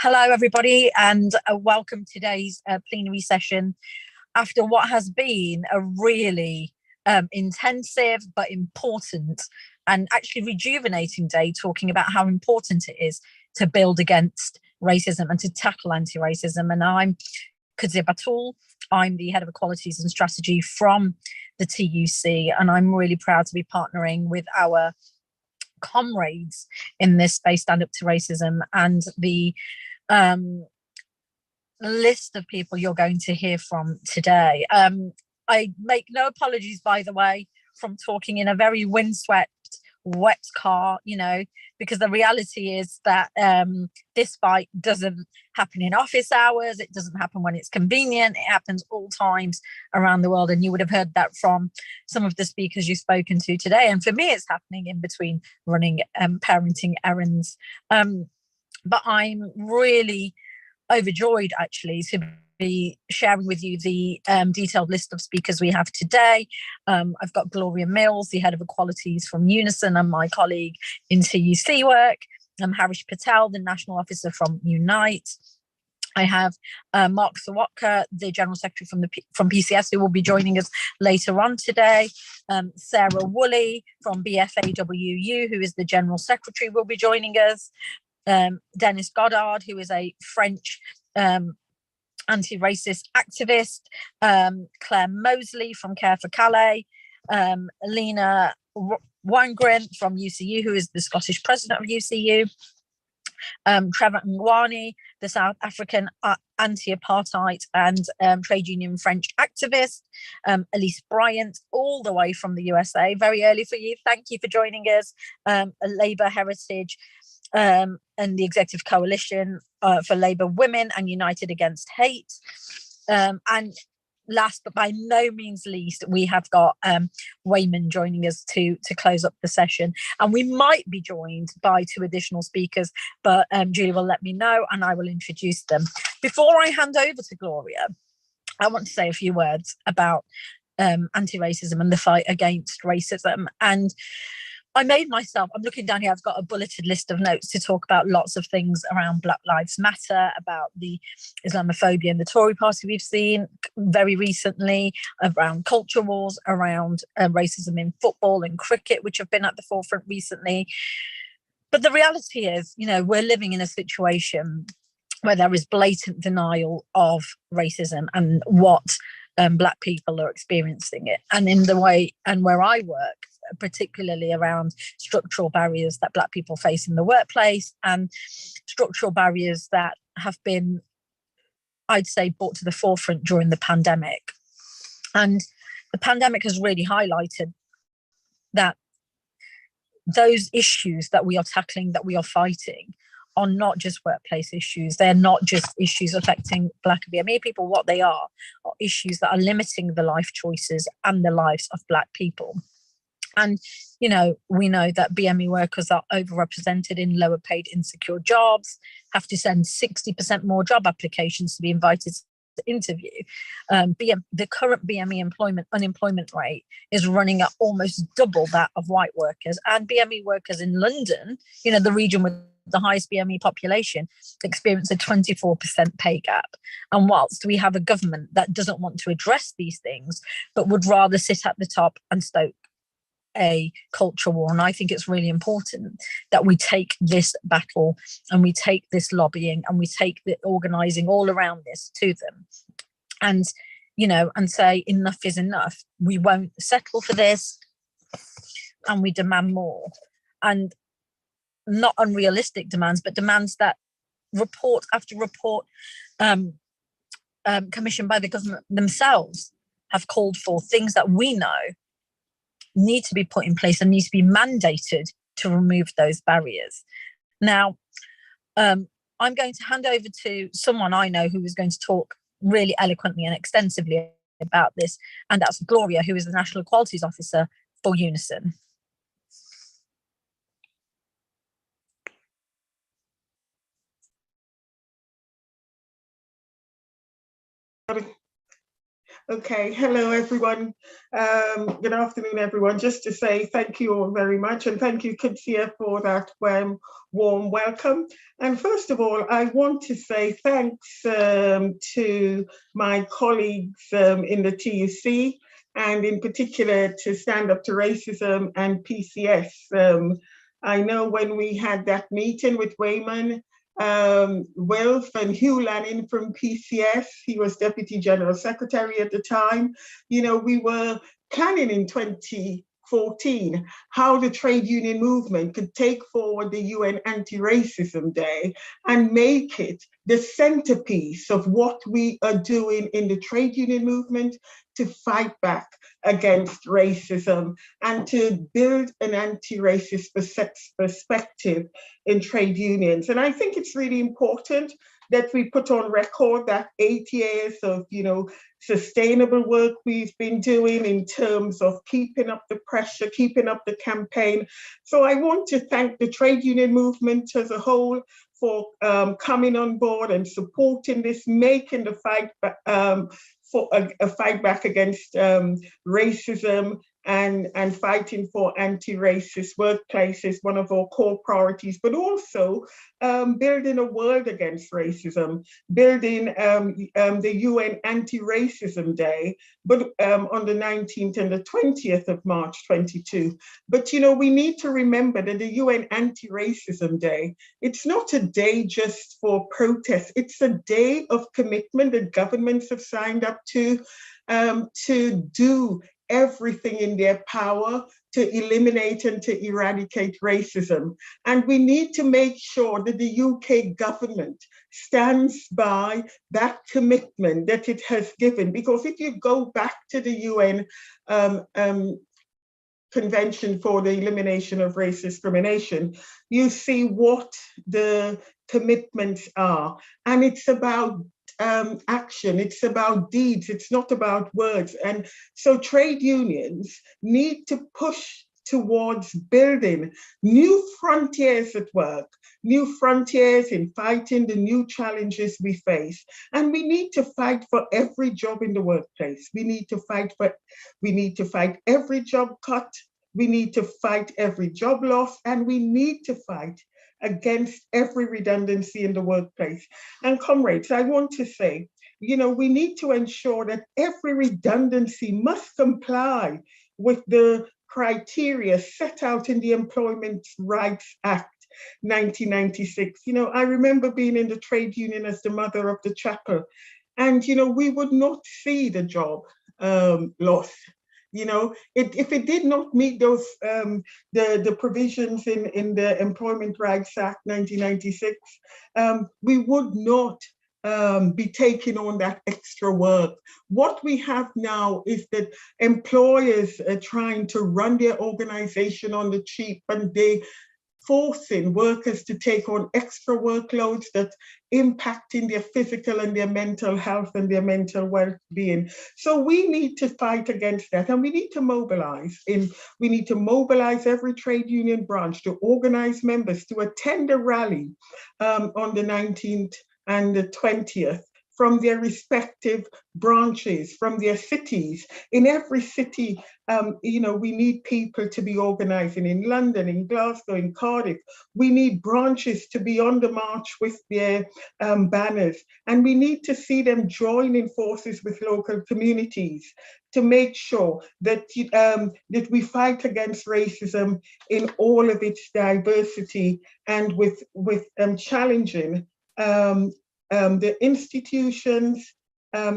Hello, everybody, and welcome to today's plenary session after what has been a really intensive but important and actually rejuvenating day, talking about how important it is to build against racism and to tackle anti-racism. And I'm Kudsia Batool. I'm the head of Equalities and Strategy from the TUC, and I'm really proud to be partnering with our comrades in this space, Stand Up to Racism, and the list of people you're going to hear from today. I make no apologies, by the way, from talking in a very windswept, wet car, because the reality is that this fight doesn't happen in office hours. It doesn't happen when it's convenient. It happens all times around the world. And you would have heard that from some of the speakers you've spoken to today. And for me, it's happening in between running parenting errands. But I'm really overjoyed, actually, to be sharing with you the detailed list of speakers we have today. I've got Gloria Mills, the head of Equalities from Unison, and my colleague in TUC work. Harish Patel, the national officer from Unite. I have Mark Serwotka, the General Secretary from PCS, who will be joining us later on today. Sarah Woolley from BFAWU, who is the General Secretary, will be joining us. Denis Goddard, who is a French anti-racist activist. Clare Mosely from Care for Calais. Lena Wånggren from UCU, who is the Scottish president of UCU. Trevor Ngwane, the South African anti-apartheid and trade union French activist. Elise Bryant, all the way from the USA, very early for you. Thank you for joining us. Labour Heritage and the Executive Coalition for Labour Women and United Against Hate. And last but by no means least, we have got Weyman joining us to close up the session. And we might be joined by two additional speakers, but Julie will let me know and I will introduce them. Before I hand over to Gloria, I want to say a few words about anti-racism and the fight against racism. And I'm looking down here, I've got a bulleted list of notes to talk about lots of things around Black Lives Matter, about the Islamophobia in the Tory party we've seen very recently, around culture wars, around racism in football and cricket, which have been at the forefront recently. But the reality is, we're living in a situation where there is blatant denial of racism and what Black people are experiencing it. And in the way, and where I work, particularly around structural barriers that Black people face in the workplace and structural barriers that have been, I'd say, brought to the forefront during the pandemic. And the pandemic has really highlighted that those issues that we are tackling, that we are fighting, are not just workplace issues. They're not just issues affecting Black and BME people. What they are issues that are limiting the life choices and the lives of Black people. And, we know that BME workers are overrepresented in lower paid, insecure jobs, have to send 60% more job applications to be invited to interview. The current BME unemployment rate is running at almost double that of white workers. And BME workers in London, the region with the highest BME population, experience a 24% pay gap. And whilst we have a government that doesn't want to address these things, but would rather sit at the top and stoke a culture war. And I think it's really important that we take this battle and we take this lobbying and we take the organising all around this to them. And, and say enough is enough. We won't settle for this and we demand more. And not unrealistic demands, but demands that report after report commissioned by the government themselves have called for, things that we know need to be put in place and need to be mandated to remove those barriers. Now, I'm going to hand over to someone I know who is going to talk really eloquently and extensively about this, and that's Gloria, who is the National Equalities Officer for Unison. Okay, hello everyone. Good afternoon, everyone. Just to say thank you all very much, and thank you, Kudsia, for that warm welcome. And first of all, I want to say thanks to my colleagues in the TUC, and in particular to Stand Up to Racism and PCS. I know when we had that meeting with Weyman, Wilf and Hugh Lanning from PCS, he was Deputy General Secretary at the time. You know, we were planning in 2014 how the trade union movement could take forward the UN Anti-Racism Day and make it the centerpiece of what we are doing in the trade union movement to fight back against racism and to build an anti-racist perspective in trade unions. And I think it's really important that we put on record that 8 years of, sustainable work we've been doing in terms of keeping up the pressure, keeping up the campaign. So I want to thank the trade union movement as a whole for coming on board and supporting this, making the fight for a fight back against racism and fighting for anti-racist workplaces, one of our core priorities, but also building a world against racism, building the UN Anti-Racism Day, but on the 19th and the 20th of March 22. But, we need to remember that the UN Anti-Racism Day, it's not a day just for protest, it's a day of commitment that governments have signed up to do everything in their power to eliminate and to eradicate racism. And we need to make sure that the UK government stands by that commitment that it has given. Because if you go back to the UN Convention for the Elimination of Race Discrimination, you see what the commitments are. And it's about action, it's about deeds, it's not about words. And so trade unions need to push towards building new frontiers at work, new frontiers in fighting the new challenges we face. And we need to fight for every job in the workplace. We need to fight every job cut, we need to fight every job loss, and we need to fight against every redundancy in the workplace. And comrades, I want to say, we need to ensure that every redundancy must comply with the criteria set out in the Employment Rights Act 1996. I remember being in the trade union as the mother of the chapel, and we would not see the job loss. If it did not meet those the provisions in the Employment Rights Act 1996, we would not be taking on that extra work. What we have now is that employers are trying to run their organization on the cheap, and they forcing workers to take on extra workloads that impacting their physical and their mental health and their mental well-being. So we need to fight against that, and we need to mobilize. We need to mobilize every trade union branch to organize members to attend a rally on the 19th and the 20th from their respective branches, from their cities. In every city, we need people to be organizing in London, in Glasgow, in Cardiff. We need branches to be on the march with their banners. And we need to see them joining forces with local communities to make sure that, that we fight against racism in all of its diversity, and with challenging the institutions,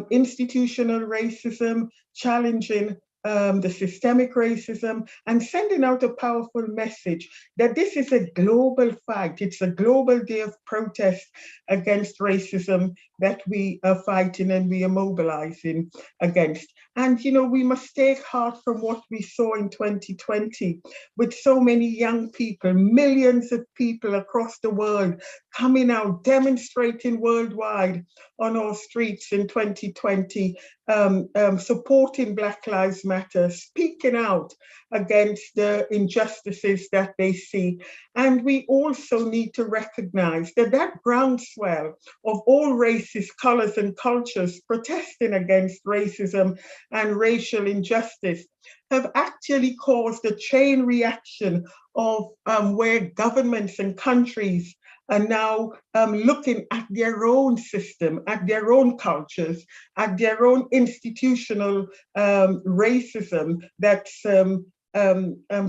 institutional racism, challenging the systemic racism, and sending out a powerful message that this is a global fight. It's a global day of protest against racism that we are fighting and we are mobilizing against. And, we must take heart from what we saw in 2020 with so many young people, millions of people across the world coming out, demonstrating worldwide on our streets in 2020. supporting Black Lives Matter, speaking out against the injustices that they see. And we also need to recognize that that groundswell of all races, colors, and cultures protesting against racism and racial injustice have actually caused a chain reaction of where governments and countries are now looking at their own system, at their own cultures, at their own institutional racism that's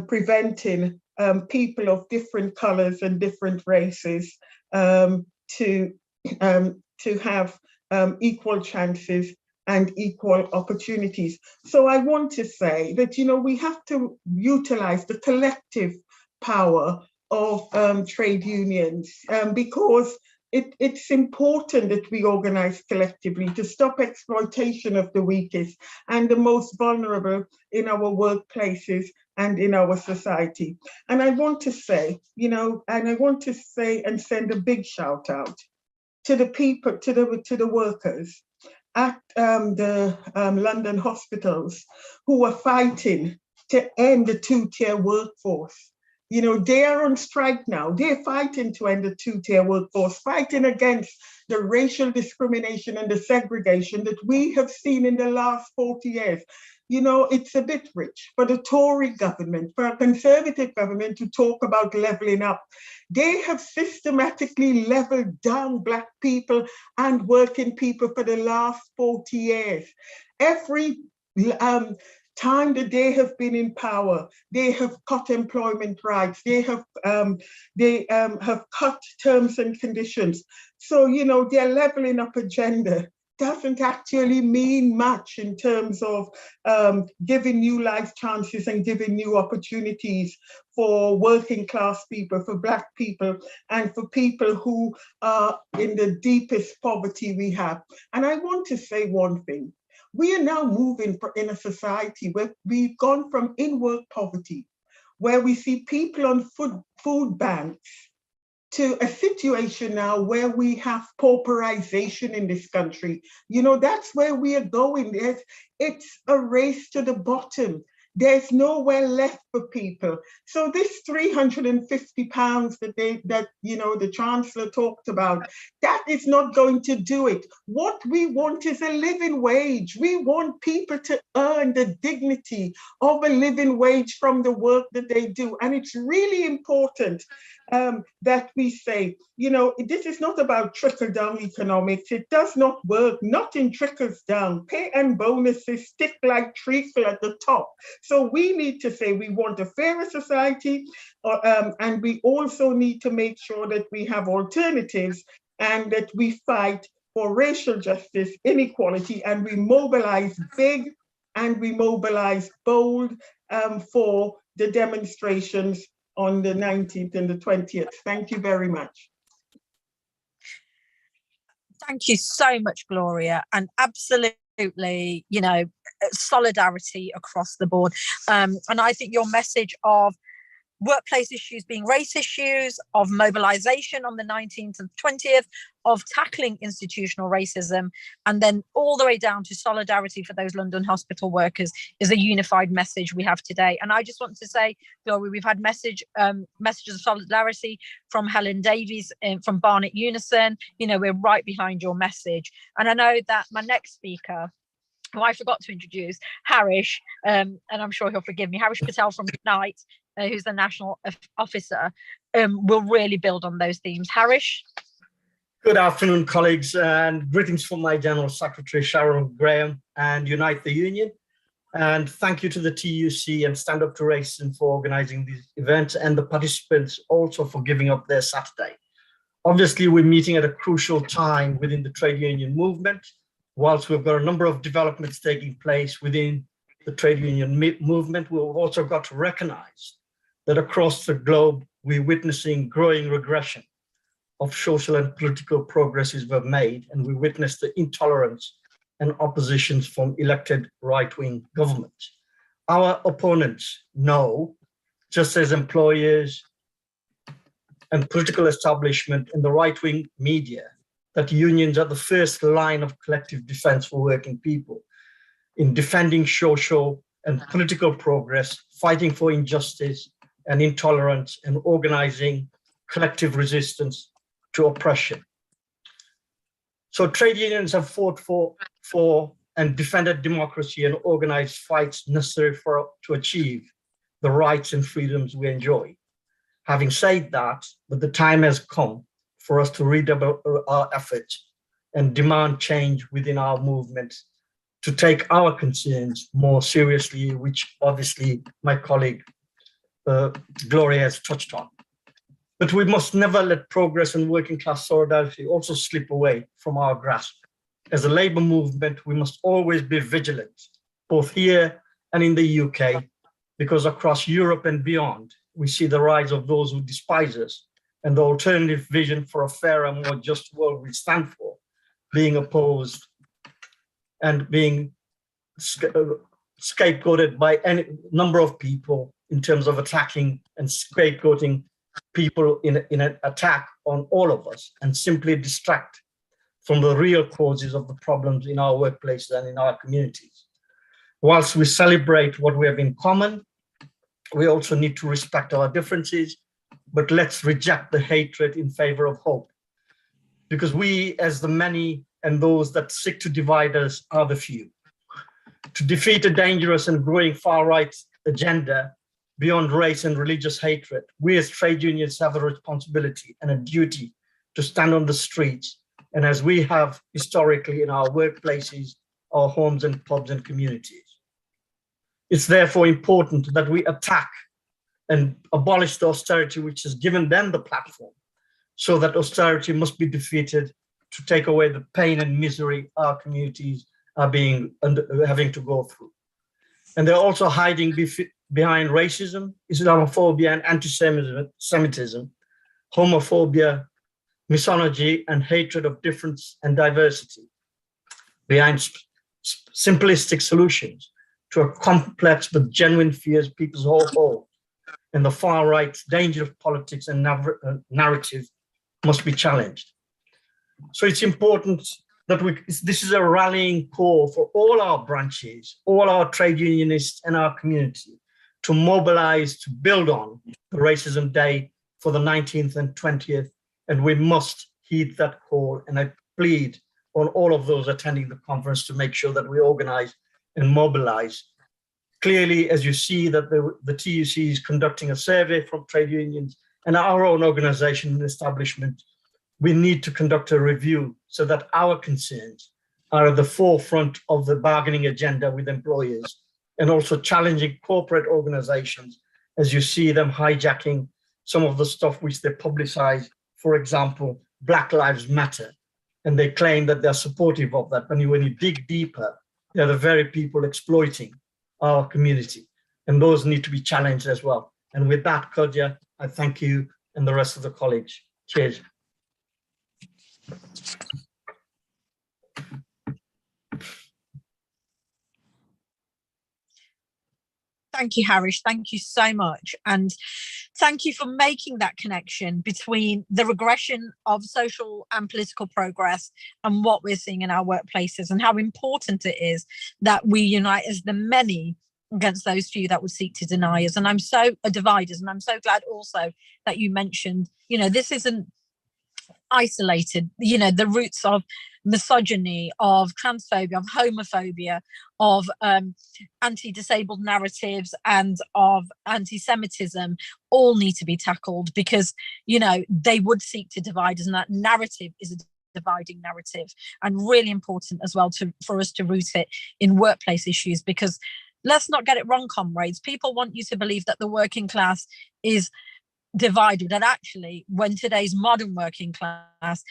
preventing people of different colors and different races to have equal chances and equal opportunities. So I want to say that, you know, we have to utilize the collective power of trade unions because it's important that we organize collectively to stop exploitation of the weakest and the most vulnerable in our workplaces and in our society. And I want to say, you know, and I want to say and send a big shout out to the people, to the workers at the London hospitals who are fighting to end the two-tier workforce. You know, they are on strike now. They're fighting to end the two-tier workforce, fighting against the racial discrimination and the segregation that we have seen in the last 40 years. You know, it's a bit rich for the Tory government, for a Conservative government to talk about levelling up. They have systematically leveled down Black people and working people for the last 40 years. Every time that they have been in power, they have cut employment rights, they have cut terms and conditions. So, you know, their levelling up agenda doesn't actually mean much in terms of giving new life chances and giving new opportunities for working class people, for Black people, and for people who are in the deepest poverty we have. And I want to say one thing. We are now moving in a society where we've gone from in-work poverty, where we see people on food banks, to a situation now where we have pauperization in this country. You know, that's where we are going. It's a race to the bottom. There's nowhere left for people. So this £350 that you know the Chancellor talked about, that is not going to do it. What we want is a living wage. We want people to earn the dignity of a living wage from the work that they do. And it's really important that we say, you know, this is not about trickle-down economics. It does not work, not in trickles down. Pay and bonuses stick like treacle at the top. So we need to say we want a fairer society, and we also need to make sure that we have alternatives and that we fight for racial justice, inequality, and we mobilize big and we mobilize bold for the demonstrations on the 19th and the 20th. Thank you very much. Thank you so much, Gloria, and absolutely, you know, solidarity across the board. And I think your message of workplace issues being race issues, of mobilization on the 19th and 20th, of tackling institutional racism, and then all the way down to solidarity for those London hospital workers is a unified message we have today. And I just want to say, Gloria, we've had messages of solidarity from Helen Davies from Barnet Unison. You know, we're right behind your message. And I know that my next speaker, who I forgot to introduce, Harish, and I'm sure he'll forgive me, Harish Patel from Unite, who's the national officer, will really build on those themes. Harish? Good afternoon, colleagues, and greetings from my General Secretary, Sharon Graham, and Unite the Union. And thank you to the TUC and Stand Up to Racism for organizing these events, and the participants also for giving up their Saturday. Obviously, we're meeting at a crucial time within the trade union movement. Whilst we've got a number of developments taking place within the trade union movement, we've also got to recognize that across the globe, we're witnessing growing regression of social and political progresses we've made, and we witness the intolerance and oppositions from elected right-wing governments. Our opponents know, just as employers and political establishment and the right-wing media, that unions are the first line of collective defense for working people. in defending social and political progress, fighting for injustice and intolerance, and organizing collective resistance to oppression. So trade unions have fought for and defended democracy and organized fights necessary to achieve the rights and freedoms we enjoy. Having said that, but the time has come for us to redouble our efforts and demand change within our movement, to take our concerns more seriously, which obviously my colleague Gloria has touched on. But we must never let progress and working class solidarity also slip away from our grasp. As a labour movement, we must always be vigilant, both here and in the UK, because across Europe and beyond, we see the rise of those who despise us and the alternative vision for a fairer, more just world we stand for being opposed and being scapegoated by any number of people in terms of attacking and scapegoating people in an attack on all of us, and simply distract from the real causes of the problems in our workplaces and in our communities. Whilst we celebrate what we have in common, we also need to respect our differences, but let's reject the hatred in favor of hope. Because we, as the many, and those that seek to divide us are the few. To defeat a dangerous and growing far-right agenda beyond race and religious hatred, we as trade unions have a responsibility and a duty to stand on the streets, and as we have historically in our workplaces, our homes and pubs and communities. It's therefore important that we attack and abolish the austerity which has given them the platform, so that austerity must be defeated to take away the pain and misery our communities are having to go through. And they're also hiding behind racism, Islamophobia, and anti-Semitism, homophobia, misogyny, and hatred of difference and diversity, behind simplistic solutions to a complex but genuine fears people's whole hold. And the far right's danger of politics and narrative must be challenged. So it's important that this is a rallying call for all our branches, all our trade unionists and our community to mobilize, to build on the Racism Day for the 19th and 20th. And we must heed that call. And I plead on all of those attending the conference to make sure that we organize and mobilize. Clearly, as you see that the TUC is conducting a survey from trade unions and our own organization and establishment, we need to conduct a review so that our concerns are at the forefront of the bargaining agenda with employers, and also challenging corporate organizations as you see them hijacking some of the stuff which they publicize. For example, Black Lives Matter, and they claim that they're supportive of that. But when you dig deeper, they're the very people exploiting our community, and those need to be challenged as well. And with that, Kudsia, I thank you and the rest of the college. Cheers. Thank you, Harish. Thank you so much. And thank you for making that connection between the regression of social and political progress and what we're seeing in our workplaces, and how important it is that we unite as the many against those few that would seek to deny us. And I'm so dividers, and I'm so glad also that you mentioned, this isn't isolated, the roots of misogyny, of transphobia, of homophobia, of anti-disabled narratives, and of anti-Semitism all need to be tackled, because they would seek to divide us, and that narrative is a dividing narrative, and really important as well for us to root it in workplace issues. Because let's not get it wrong, comrades, people want you to believe that the working class is divided, and actually when today's modern working class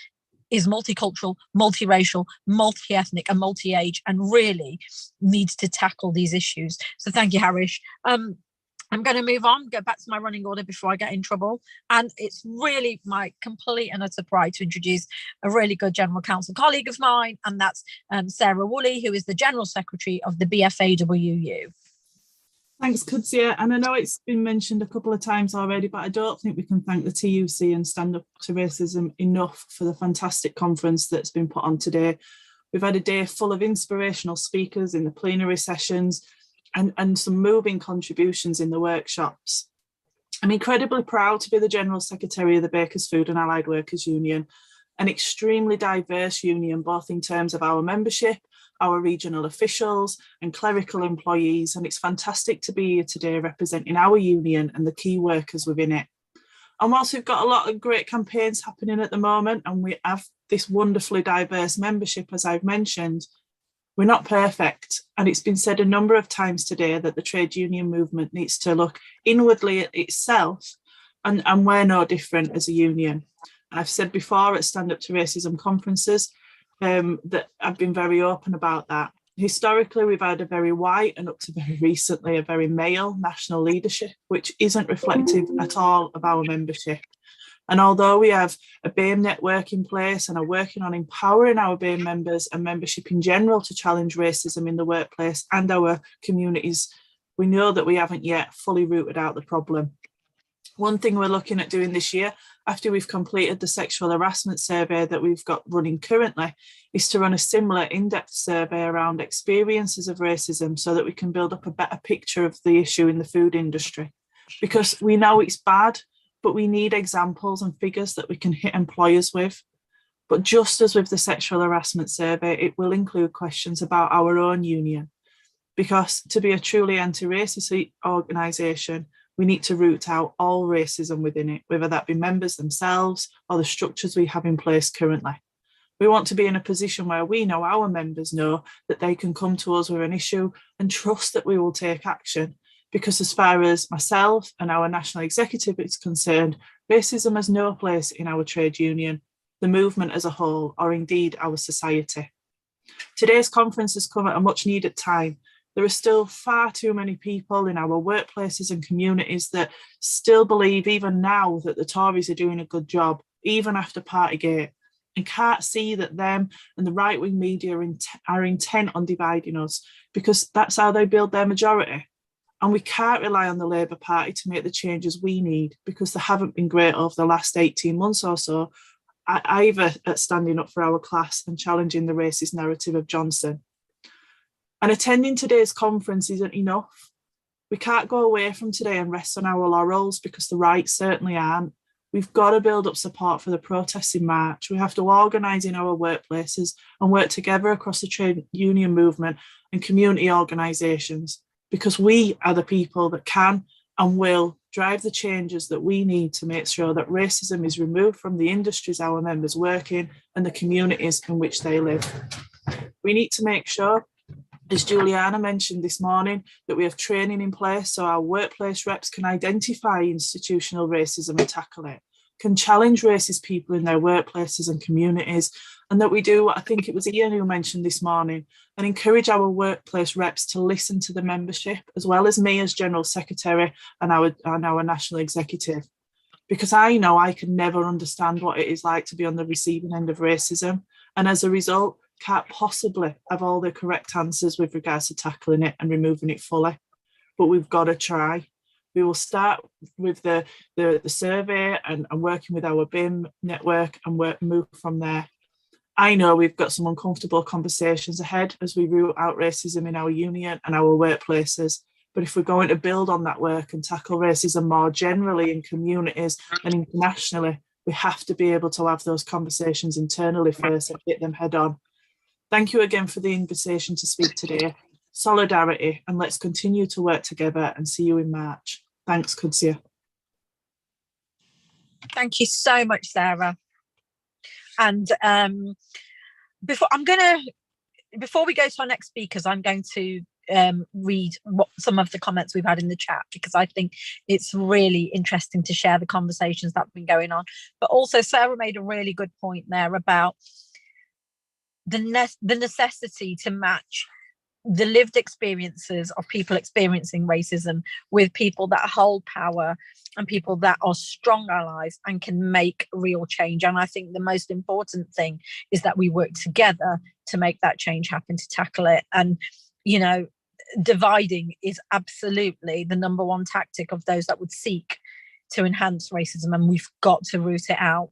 is multicultural, multiracial, multi-ethnic and multi-age, and really needs to tackle these issues. So thank you, Harish. I'm going to move on, go back to my running order before I get in trouble. And it's really my complete and utter pride to introduce a really good General Counsel colleague of mine, and that's Sarah Woolley, who is the General Secretary of the BFAWU. Thanks, Kudsia. And I know it's been mentioned a couple of times already, but I don't think we can thank the TUC and Stand Up to Racism enough for the fantastic conference that's been put on today. We've had a day full of inspirational speakers in the plenary sessions and some moving contributions in the workshops. I'm incredibly proud to be the General Secretary of the Bakers, Food and Allied Workers Union, an extremely diverse union, both in terms of our membership, our regional officials and clerical employees. And it's fantastic to be here today representing our union and the key workers within it. And whilst we've got a lot of great campaigns happening at the moment and we have this wonderfully diverse membership, as I've mentioned, we're not perfect. And it's been said a number of times today that the trade union movement needs to look inwardly at itself, and we're no different as a union. I've said before at Stand Up to Racism conferences that I've been very open about that. Historically, we've had a very white and up to very recently a very male national leadership, which isn't reflective at all of our membership. And although we have a BAME network in place and are working on empowering our BAME members and membership in general to challenge racism in the workplace and our communities, we know that we haven't yet fully rooted out the problem. One thing we're looking at doing this year, after we've completed the sexual harassment survey that we've got running currently, is to run a similar in-depth survey around experiences of racism so that we can build up a better picture of the issue in the food industry. Because we know it's bad, but we need examples and figures that we can hit employers with. But just as with the sexual harassment survey, it will include questions about our own union. Because to be a truly anti-racist organisation, we need to root out all racism within it, whether that be members themselves or the structures we have in place currently. We want to be in a position where we know our members know that they can come to us with an issue and trust that we will take action. Because as far as myself and our national executive is concerned, racism has no place in our trade union, the movement as a whole, or indeed our society. Today's conference has come at a much needed time. There are still far too many people in our workplaces and communities that still believe even now that the Tories are doing a good job, even after Partygate, and can't see that them and the right-wing media are intent on dividing us, because that's how they build their majority. And we can't rely on the Labour Party to make the changes we need, because they haven't been great over the last 18 months or so, either at standing up for our class and challenging the racist narrative of Johnson. And attending today's conference isn't enough. We can't go away from today and rest on our laurels, because the right certainly aren't. We've got to build up support for the protests in March. We have to organise in our workplaces and work together across the trade union movement and community organisations, because we are the people that can and will drive the changes that we need to make sure that racism is removed from the industries our members work in and the communities in which they live. We need to make sure, as Juliana mentioned this morning, that we have training in place so our workplace reps can identify institutional racism and tackle it, can challenge racist people in their workplaces and communities, and that we do what I think it was Ian who mentioned this morning, and encourage our workplace reps to listen to the membership, as well as me as General Secretary and our National Executive. Because I know I can never understand what it is like to be on the receiving end of racism, and as a result, can't possibly have all the correct answers with regards to tackling it and removing it fully. But we've got to try. We will start with the survey and working with our BIM network and move from there. I know we've got some uncomfortable conversations ahead as we root out racism in our union and our workplaces. But if we're going to build on that work and tackle racism more generally in communities and internationally, we have to be able to have those conversations internally first and hit them head on. Thank you again for the invitation to speak today. Solidarity, and let's continue to work together, and see you in March. Thanks, Kudsia. Thank you so much, Sarah. And before we go to our next speakers, I'm going to read some of the comments we've had in the chat, because I think it's really interesting to share the conversations that have been going on. But also, Sarah made a really good point there about the necessity to match the lived experiences of people experiencing racism with people that hold power and people that are strong allies and can make real change. And I think the most important thing is that we work together to make that change happen, to tackle it. And, you know, dividing is absolutely the number one tactic of those that would seek to enhance racism, and we've got to root it out.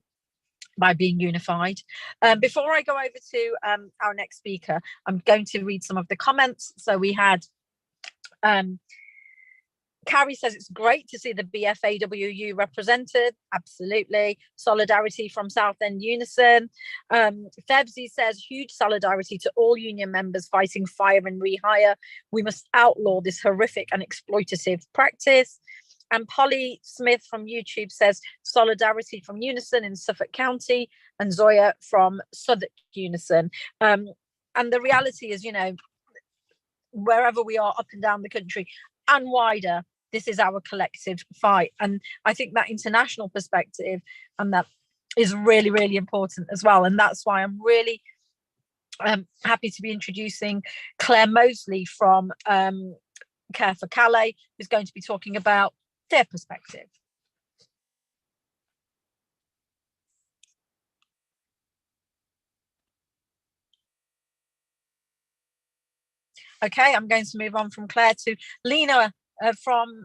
by being unified. Before I go over to our next speaker, I'm going to read some of the comments. So we had Carrie says it's great to see the BFAWU represented. Absolutely. Solidarity from Southend Unison. Febsy says huge solidarity to all union members fighting fire and rehire. We must outlaw this horrific and exploitative practice. And Polly Smith from YouTube says solidarity from Unison in Suffolk County, and Zoya from Southwark Unison. And the reality is, you know, wherever we are up and down the country and wider, this is our collective fight. And I think that international perspective and that is really, really important as well. And that's why I'm really happy to be introducing Clare Mosely from Care for Calais, who's going to be talking about their perspective. Okay, I'm going to move on from Clare to Lena from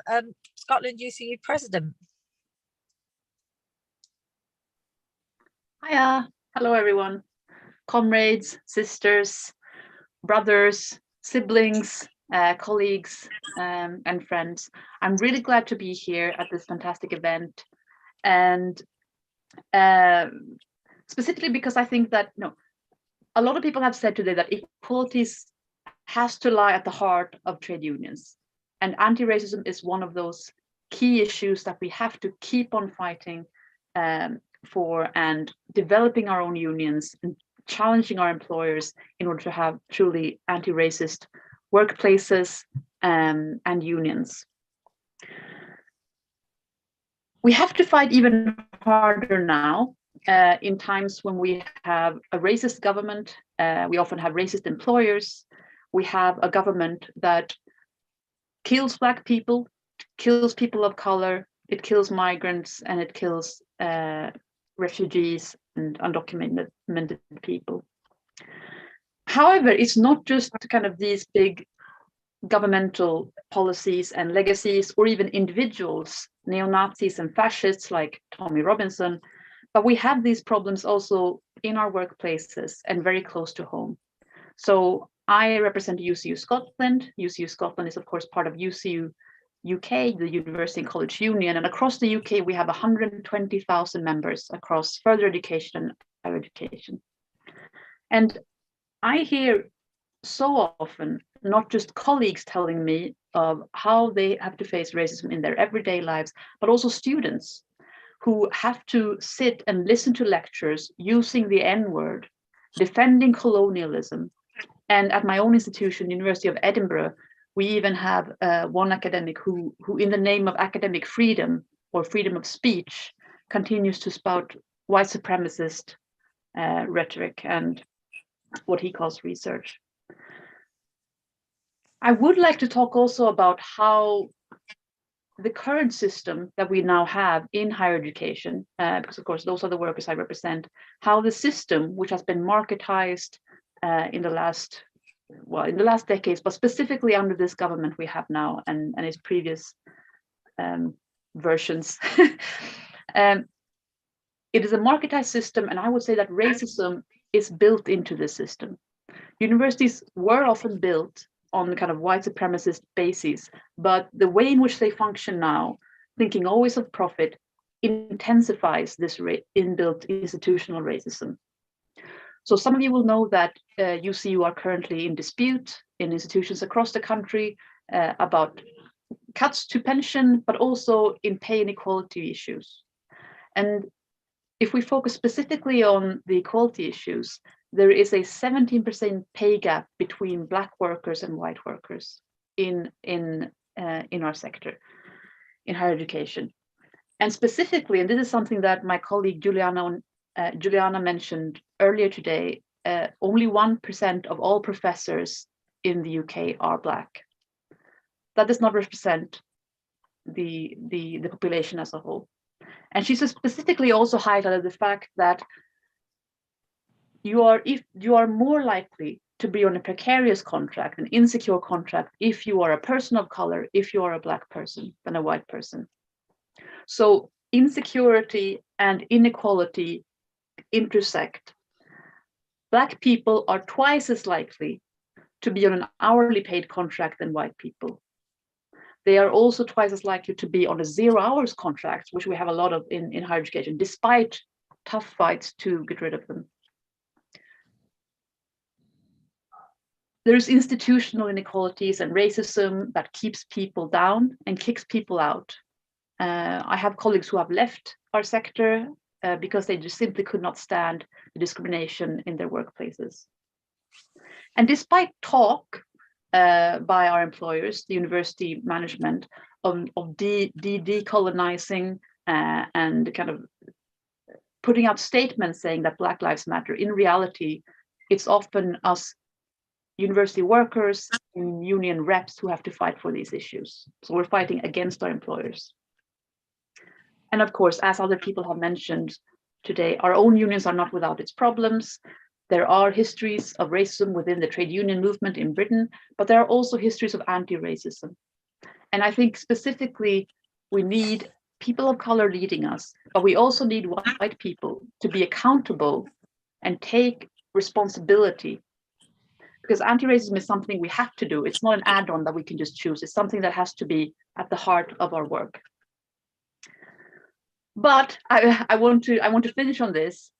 Scotland UCU President. Hiya, hello everyone, comrades, sisters, brothers, siblings, colleagues, and friends. I'm really glad to be here at this fantastic event, and specifically because I think that a lot of people have said today that equalities has to lie at the heart of trade unions. And anti-racism is one of those key issues that we have to keep on fighting for, and developing our own unions and challenging our employers in order to have truly anti-racist workplaces and unions. We have to fight even harder now in times when we have a racist government. We often have racist employers. We have a government that kills Black people, kills people of color, it kills migrants, and it kills refugees and undocumented people. However, it's not just kind of these big governmental policies and legacies, or even individuals, neo-Nazis and fascists like Tommy Robinson, but we have these problems also in our workplaces and very close to home. So I represent UCU Scotland. UCU Scotland is, of course, part of UCU UK, the University and College Union. And across the UK, we have 120,000 members across further education and higher education. And I hear so often, not just colleagues telling me of how they have to face racism in their everyday lives, but also students who have to sit and listen to lectures using the N-word, defending colonialism. And at my own institution, University of Edinburgh, we even have one academic who in the name of academic freedom or freedom of speech continues to spout white supremacist rhetoric and what he calls research. I would like to talk also about how the current system that we now have in higher education, because of course those are the workers I represent, how the system, which has been marketized in the last decades, but specifically under this government we have now and its previous versions. It is a marketized system, and I would say that racism is built into the system. Universities were often built on kind of white supremacist bases, but the way in which they function now, thinking always of profit, intensifies this inbuilt institutional racism. So some of you will know that UCU are currently in dispute in institutions across the country about cuts to pension, but also in pay inequality issues. And if we focus specifically on the equality issues, there is a 17% pay gap between Black workers and white workers in our sector, in higher education. And specifically, and this is something that my colleague Juliana mentioned earlier today, only 1% of all professors in the UK are Black. That does not represent the population as a whole. And she specifically also highlighted the fact that if you are more likely to be on a precarious contract, an insecure contract, if you are a person of color, if you are a Black person, than a white person. So insecurity and inequality intersect. Black people are twice as likely to be on an hourly paid contract than white people. They are also twice as likely to be on a 0 hours contract, which we have a lot of in higher education, despite tough fights to get rid of them. There's institutional inequalities and racism that keeps people down and kicks people out. I have colleagues who have left our sector because they just simply could not stand the discrimination in their workplaces. And despite talk by our employers, the university management, of decolonizing and kind of putting out statements saying that Black Lives Matter, in reality, it's often us university workers and union reps who have to fight for these issues. So we're fighting against our employers. And of course, as other people have mentioned today, our own unions are not without its problems. There are histories of racism within the trade union movement in Britain, but there are also histories of anti-racism. And I think specifically, we need people of color leading us, but we also need white people to be accountable and take responsibility. Because anti-racism is something we have to do. It's not an add-on that we can just choose. It's something that has to be at the heart of our work. But I want to finish on this.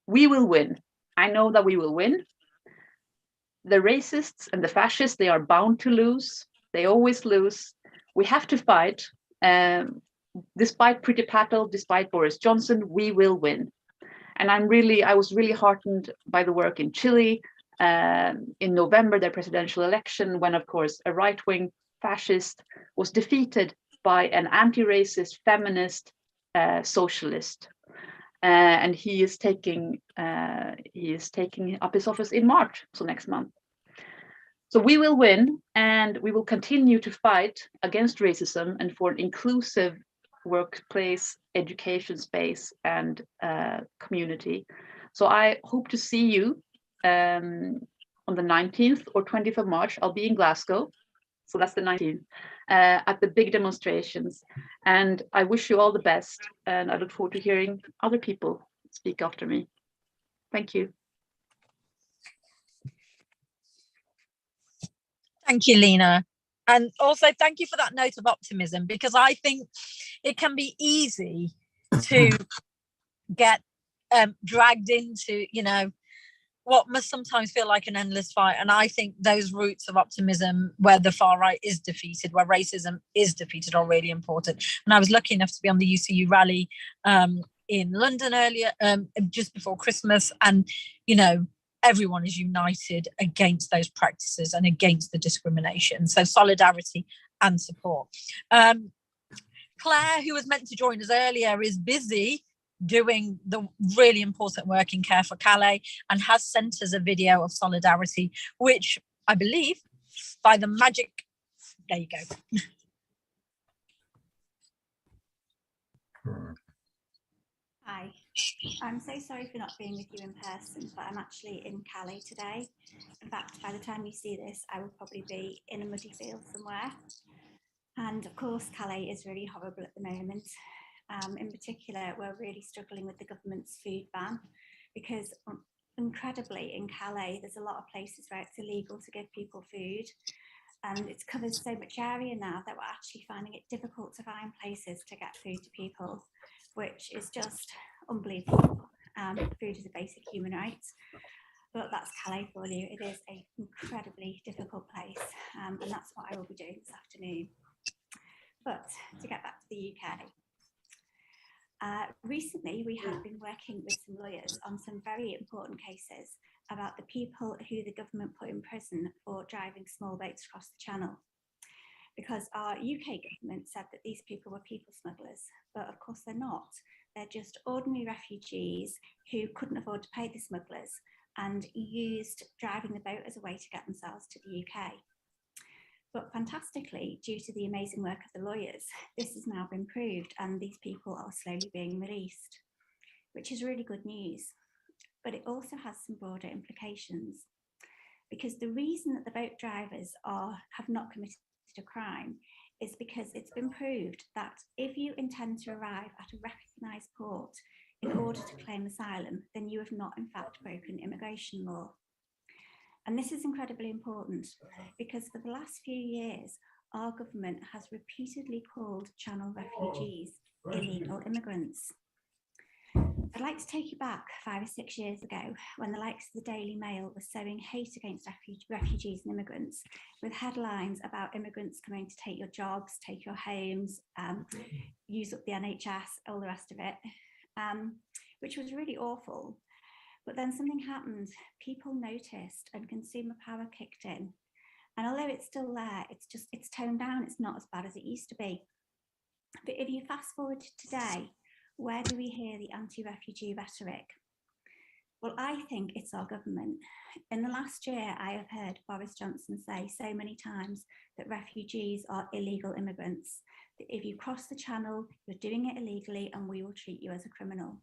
We will win. I know that we will win. The racists and the fascists, they are bound to lose. They always lose. We have to fight. Despite Priti Patel, despite Boris Johnson, we will win. And I was really heartened by the work in Chile in November, their presidential election, when of course a right-wing fascist was defeated by an anti-racist, feminist, socialist. And he is taking up his office in March, so next month. So we will win, and we will continue to fight against racism and for an inclusive workplace, education space, and community. So I hope to see you on the 19th or 20th of March. I'll be in Glasgow, so that's the 19th, at the big demonstrations. And I wish you all the best, and I look forward to hearing other people speak after me. Thank you. Thank you, Lena. And also thank you for that note of optimism, because I think it can be easy to get dragged into, what must sometimes feel like an endless fight. And I think those roots of optimism, where the far right is defeated, where racism is defeated, are really important. And I was lucky enough to be on the UCU rally in London earlier, just before Christmas. And, everyone is united against those practices and against the discrimination. So solidarity and support. Clare, who was meant to join us earlier, is busy doing the really important work in Care for Calais and has sent us a video of solidarity, which I believe by the magic, there you go. Hi, I'm so sorry for not being with you in person, but I'm actually in Calais today. In fact, by the time you see this, I will probably be in a muddy field somewhere. And of course, Calais is really horrible at the moment. In particular, we're really struggling with the government's food ban, because incredibly in Calais, there's a lot of places where it's illegal to give people food. And it's covered so much area now that we're actually finding it difficult to find places to get food to people, which is just unbelievable. Food is a basic human right, but that's Calais for you. It is an incredibly difficult place, and that's what I will be doing this afternoon. But to get back to the UK, recently we have been working with some lawyers on some very important cases about the people who the government put in prison for driving small boats across the Channel. Because our UK government said that these people were people smugglers, but of course they're not. They're just ordinary refugees who couldn't afford to pay the smugglers and used driving the boat as a way to get themselves to the UK. But fantastically, due to the amazing work of the lawyers, this has now been proved and these people are slowly being released, which is really good news. But it also has some broader implications, because the reason that the boat drivers have not committed a crime is because it's been proved that if you intend to arrive at a recognised port, in order to claim asylum, then you have not in fact broken immigration law. And this is incredibly important because for the last few years, our government has repeatedly called Channel refugees illegal immigrants. I'd like to take you back 5 or 6 years ago when the likes of the Daily Mail was sowing hate against refugees and immigrants with headlines about immigrants coming to take your jobs, take your homes, use up the NHS, all the rest of it, which was really awful. But then something happened, people noticed and consumer power kicked in. And although it's still there, it's toned down, it's not as bad as it used to be. But if you fast forward to today, where do we hear the anti-refugee rhetoric? Well, I think it's our government. In the last year, I have heard Boris Johnson say so many times that refugees are illegal immigrants, that if you cross the channel, you're doing it illegally and we will treat you as a criminal.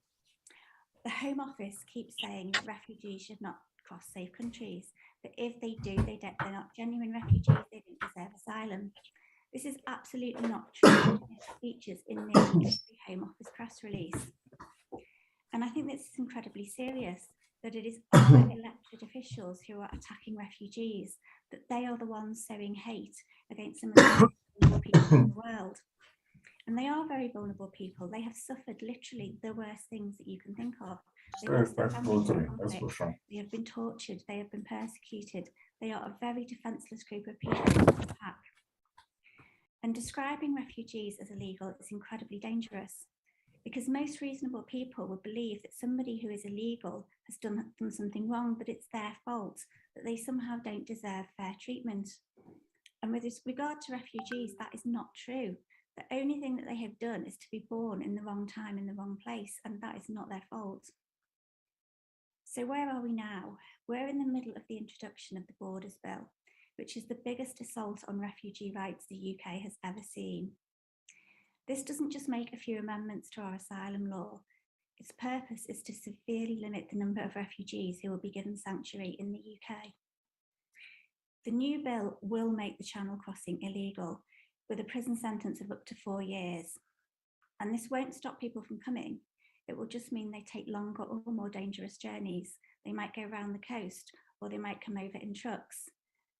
The Home Office keeps saying that refugees should not cross safe countries, that if they do, they're not genuine refugees, they don't deserve asylum. This is absolutely not true. It features in nearly every Home Office press release. And I think this is incredibly serious, that it is our elected officials who are attacking refugees, that they are the ones sowing hate against some of the most vulnerable people in the world. And they are very vulnerable people. They have suffered literally the worst things that you can think of. They have been tortured, they have been persecuted. They are a very defenceless group of people to attack. And describing refugees as illegal is incredibly dangerous because most reasonable people would believe that somebody who is illegal has done something wrong, but it's their fault, that they somehow don't deserve fair treatment. And with regard to refugees, that is not true. The only thing that they have done is to be born in the wrong time, in the wrong place, and that is not their fault. So where are we now? We're in the middle of the introduction of the Borders Bill, which is the biggest assault on refugee rights the UK has ever seen. This doesn't just make a few amendments to our asylum law. Its purpose is to severely limit the number of refugees who will be given sanctuary in the UK. The new bill will make the channel crossing illegal, with a prison sentence of up to 4 years. And this won't stop people from coming. It will just mean they take longer or more dangerous journeys. They might go around the coast, or they might come over in trucks.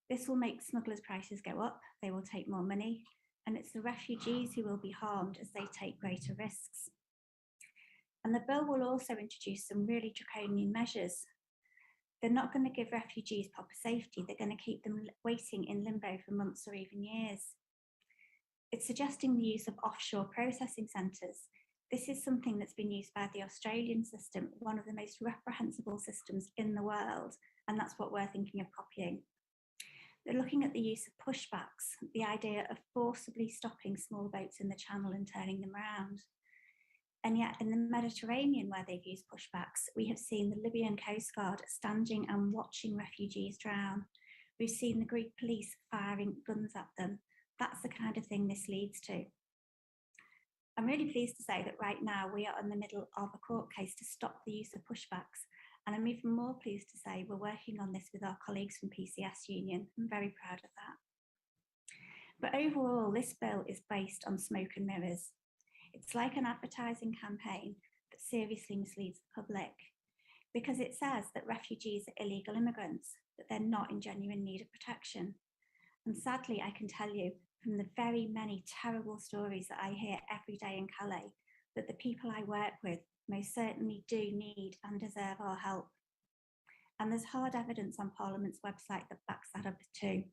This will make smugglers' prices go up, they will take more money, and it's the refugees who will be harmed as they take greater risks. And the bill will also introduce some really draconian measures. They're not going to give refugees proper safety, they're going to keep them waiting in limbo for months or even years. It's suggesting the use of offshore processing centres. This is something that's been used by the Australian system, one of the most reprehensible systems in the world, and that's what we're thinking of copying. They're looking at the use of pushbacks, the idea of forcibly stopping small boats in the channel and turning them around. And yet in the Mediterranean, where they've used pushbacks, we have seen the Libyan Coast Guard standing and watching refugees drown. We've seen the Greek police firing guns at them. That's the kind of thing this leads to. I'm really pleased to say that right now we are in the middle of a court case to stop the use of pushbacks. And I'm even more pleased to say we're working on this with our colleagues from PCS Union. I'm very proud of that. But overall, this bill is based on smoke and mirrors. It's like an advertising campaign that seriously misleads the public because it says that refugees are illegal immigrants, that they're not in genuine need of protection. And sadly, I can tell you from the very many terrible stories that I hear every day in Calais, that the people I work with most certainly do need and deserve our help. And there's hard evidence on Parliament's website that backs that up too.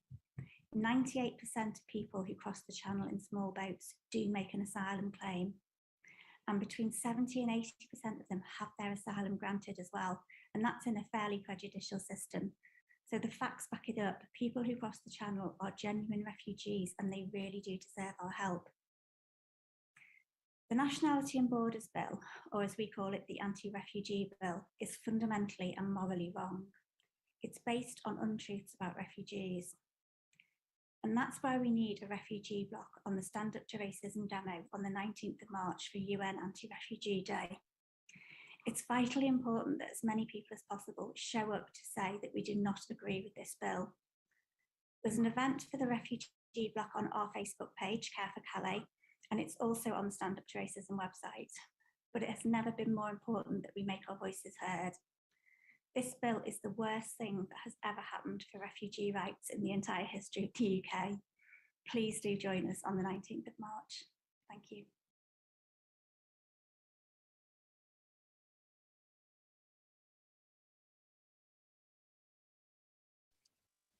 98% of people who cross the channel in small boats do make an asylum claim. And between 70 and 80% of them have their asylum granted as well. And that's in a fairly prejudicial system. So the facts back it up. People who cross the channel are genuine refugees and they really do deserve our help. The Nationality and Borders Bill, or as we call it, the Anti-Refugee Bill, is fundamentally and morally wrong. It's based on untruths about refugees. And that's why we need a refugee block on the Stand Up to Racism demo on the 19th of March for UN Anti-Refugee Day. It's vitally important that as many people as possible show up to say that we do not agree with this bill. There's an event for the refugee block on our Facebook page, Care for Calais, and it's also on the Stand Up to Racism website. but it has never been more important that we make our voices heard. This bill is the worst thing that has ever happened for refugee rights in the entire history of the UK. Please do join us on the 19th of March. Thank you.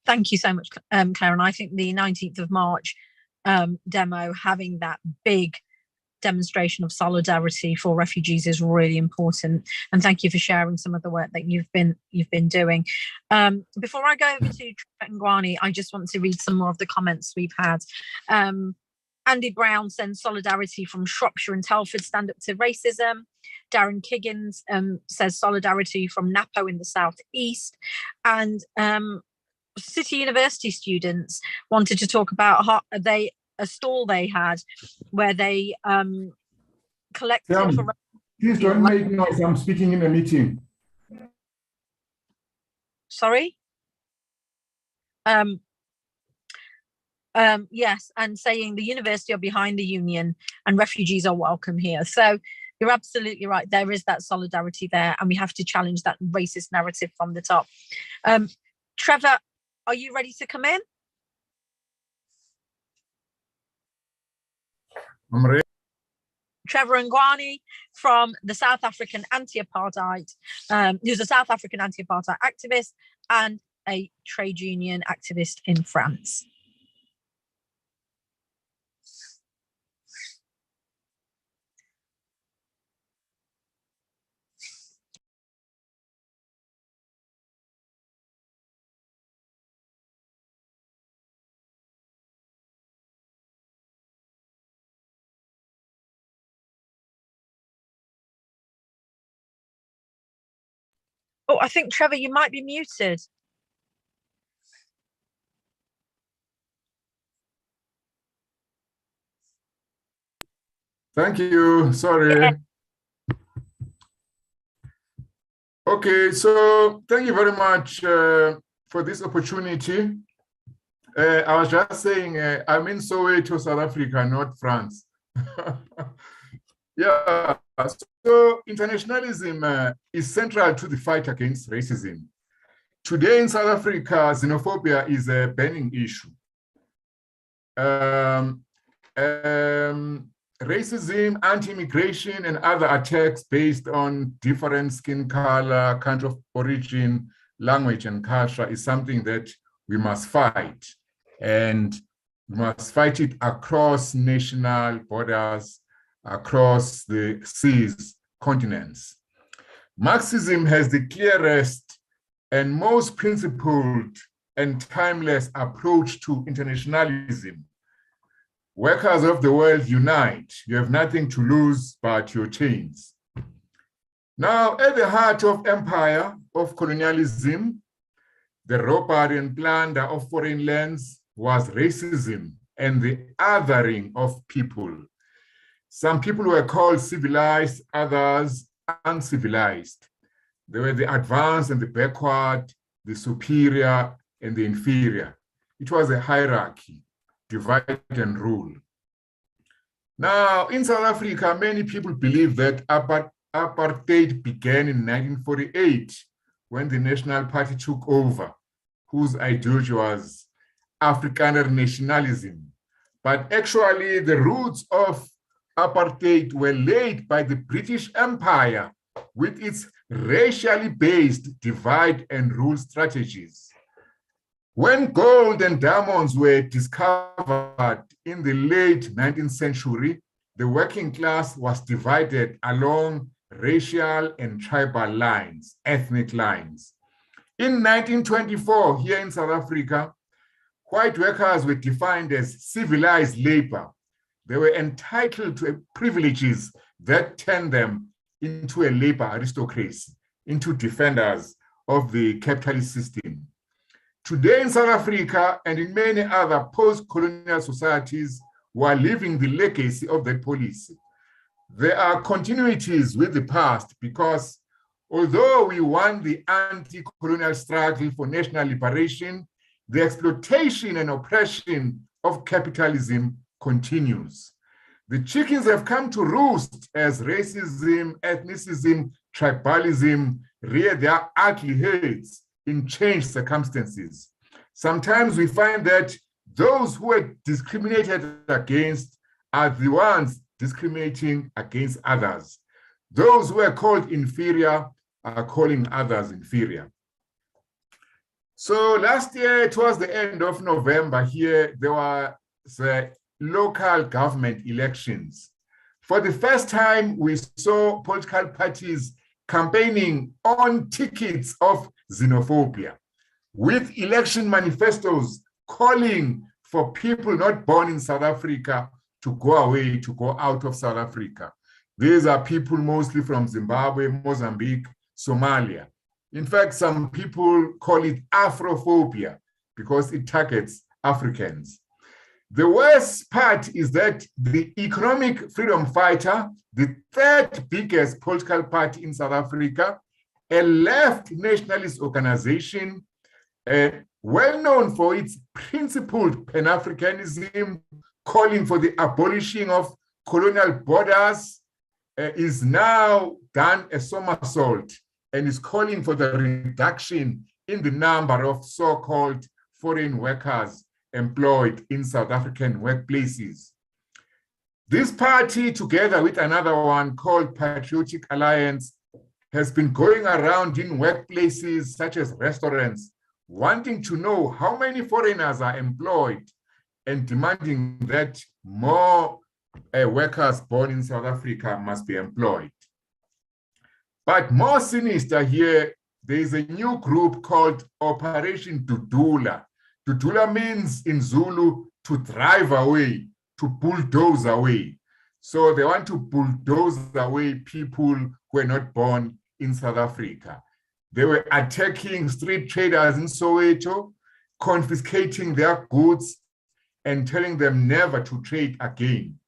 Thank you so much, Claire. And I think the 19th of March demo, having that big demonstration of solidarity for refugees is really important. And thank you for sharing some of the work that you've been doing. Before I go over to Trevor Ngwane, I just want to read some more of the comments we've had. Andy Brown sends solidarity from Shropshire and Telford, stand up to racism. Darren Kiggins says solidarity from Napo in the southeast. And City University students wanted to talk about a stall they had where they collected for... Please don't make noise. I'm speaking in a meeting. Sorry? Yes, and saying the university are behind the union and refugees are welcome here. So you're absolutely right. There is that solidarity there, and we have to challenge that racist narrative from the top. Trevor, are you ready to come in? I'm ready. Trevor Ngwane from the South African Anti-Apartheid, who's a South African anti-apartheid activist and a trade union activist in France. Oh, I think, Trevor, you might be muted. Thank you. Sorry. Yeah. Okay, so thank you very much for this opportunity. I was just saying, I'm in Soweto, South Africa, not France. Yeah, so internationalism is central to the fight against racism. Today in South Africa, xenophobia is a burning issue. Racism, anti-immigration, and other attacks based on different skin color, country of origin, language, and culture is something that we must fight. And we must fight it across national borders, across the seas, continents. Marxism has the clearest and most principled and timeless approach to internationalism. Workers of the world unite. You have nothing to lose but your chains. Now, at the heart of empire, of colonialism, the robbery and plunder of foreign lands was racism and the othering of people. Some people were called civilized, others uncivilized. They were the advanced and the backward, the superior and the inferior. It was a hierarchy, divide and rule. Now, in South Africa, many people believe that apartheid began in 1948 when the National Party took over, whose ideology was Afrikaner nationalism. But actually, the roots of apartheid were laid by the British Empire with its racially based divide and rule strategies. When gold and diamonds were discovered in the late 19th century, the working class was divided along racial and tribal lines, ethnic lines. In 1924, here in South Africa, white workers were defined as civilized labor. They were entitled to privileges that turned them into a labor aristocracy, into defenders of the capitalist system. Today in South Africa and in many other post-colonial societies, we are living the legacy of that policy. There are continuities with the past because although we won the anti-colonial struggle for national liberation, the exploitation and oppression of capitalism continues. The chickens have come to roost as racism, ethnicism, tribalism rear their ugly heads in changed circumstances. Sometimes we find that those who are discriminated against are the ones discriminating against others. Those who are called inferior are calling others inferior. So last year, towards the end of November here, there were the local government elections. For the first time, we saw political parties campaigning on tickets of xenophobia, with election manifestos calling for people not born in South Africa to go away, to go out of South Africa. These are people mostly from Zimbabwe, Mozambique, Somalia. In fact, some people call it Afrophobia because it targets Africans. The worst part is that the Economic Freedom Fighter, the third biggest political party in South Africa, a left nationalist organization, well known for its principled Pan-Africanism, calling for the abolishing of colonial borders, is now done a somersault and is calling for the reduction in the number of so-called foreign workers employed in South African workplaces. This party, together with another one called Patriotic Alliance, has been going around in workplaces such as restaurants, wanting to know how many foreigners are employed and demanding that more workers born in South Africa must be employed. But more sinister here, there is a new group called Operation Dudula. Dudula means in Zulu to drive away, to bulldoze away. So they want to bulldoze away people who are not born in South Africa. They were attacking street traders in Soweto, confiscating their goods and telling them never to trade again.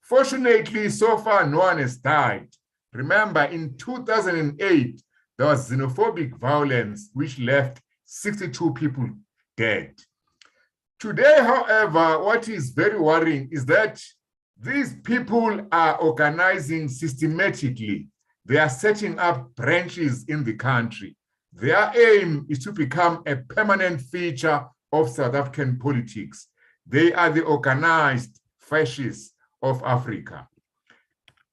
Fortunately, so far no one has died. Remember, in 2008, there was xenophobic violence which left 62 people dead. Today, however, what is very worrying is that these people are organizing systematically. They are setting up branches in the country. Their aim is to become a permanent feature of South African politics. They are the organized fascists of Africa.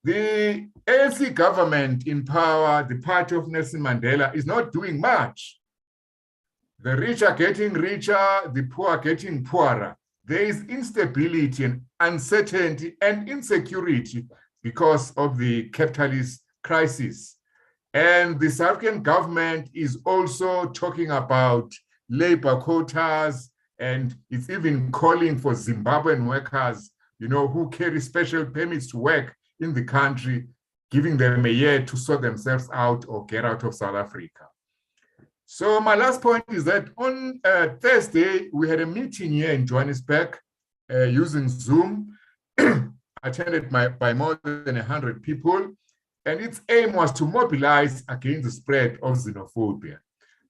The ANC government in power, the party of Nelson Mandela, is not doing much. The rich are getting richer, the poor are getting poorer. There is instability and uncertainty and insecurity because of the capitalist crisis. And the South African government is also talking about labor quotas, and it's even calling for Zimbabwean workers, who carry special permits to work in the country, giving them a year to sort themselves out or get out of South Africa. So my last point is that on Thursday, we had a meeting here in Johannesburg using Zoom, attended by more than 100 people, and its aim was to mobilize against the spread of xenophobia.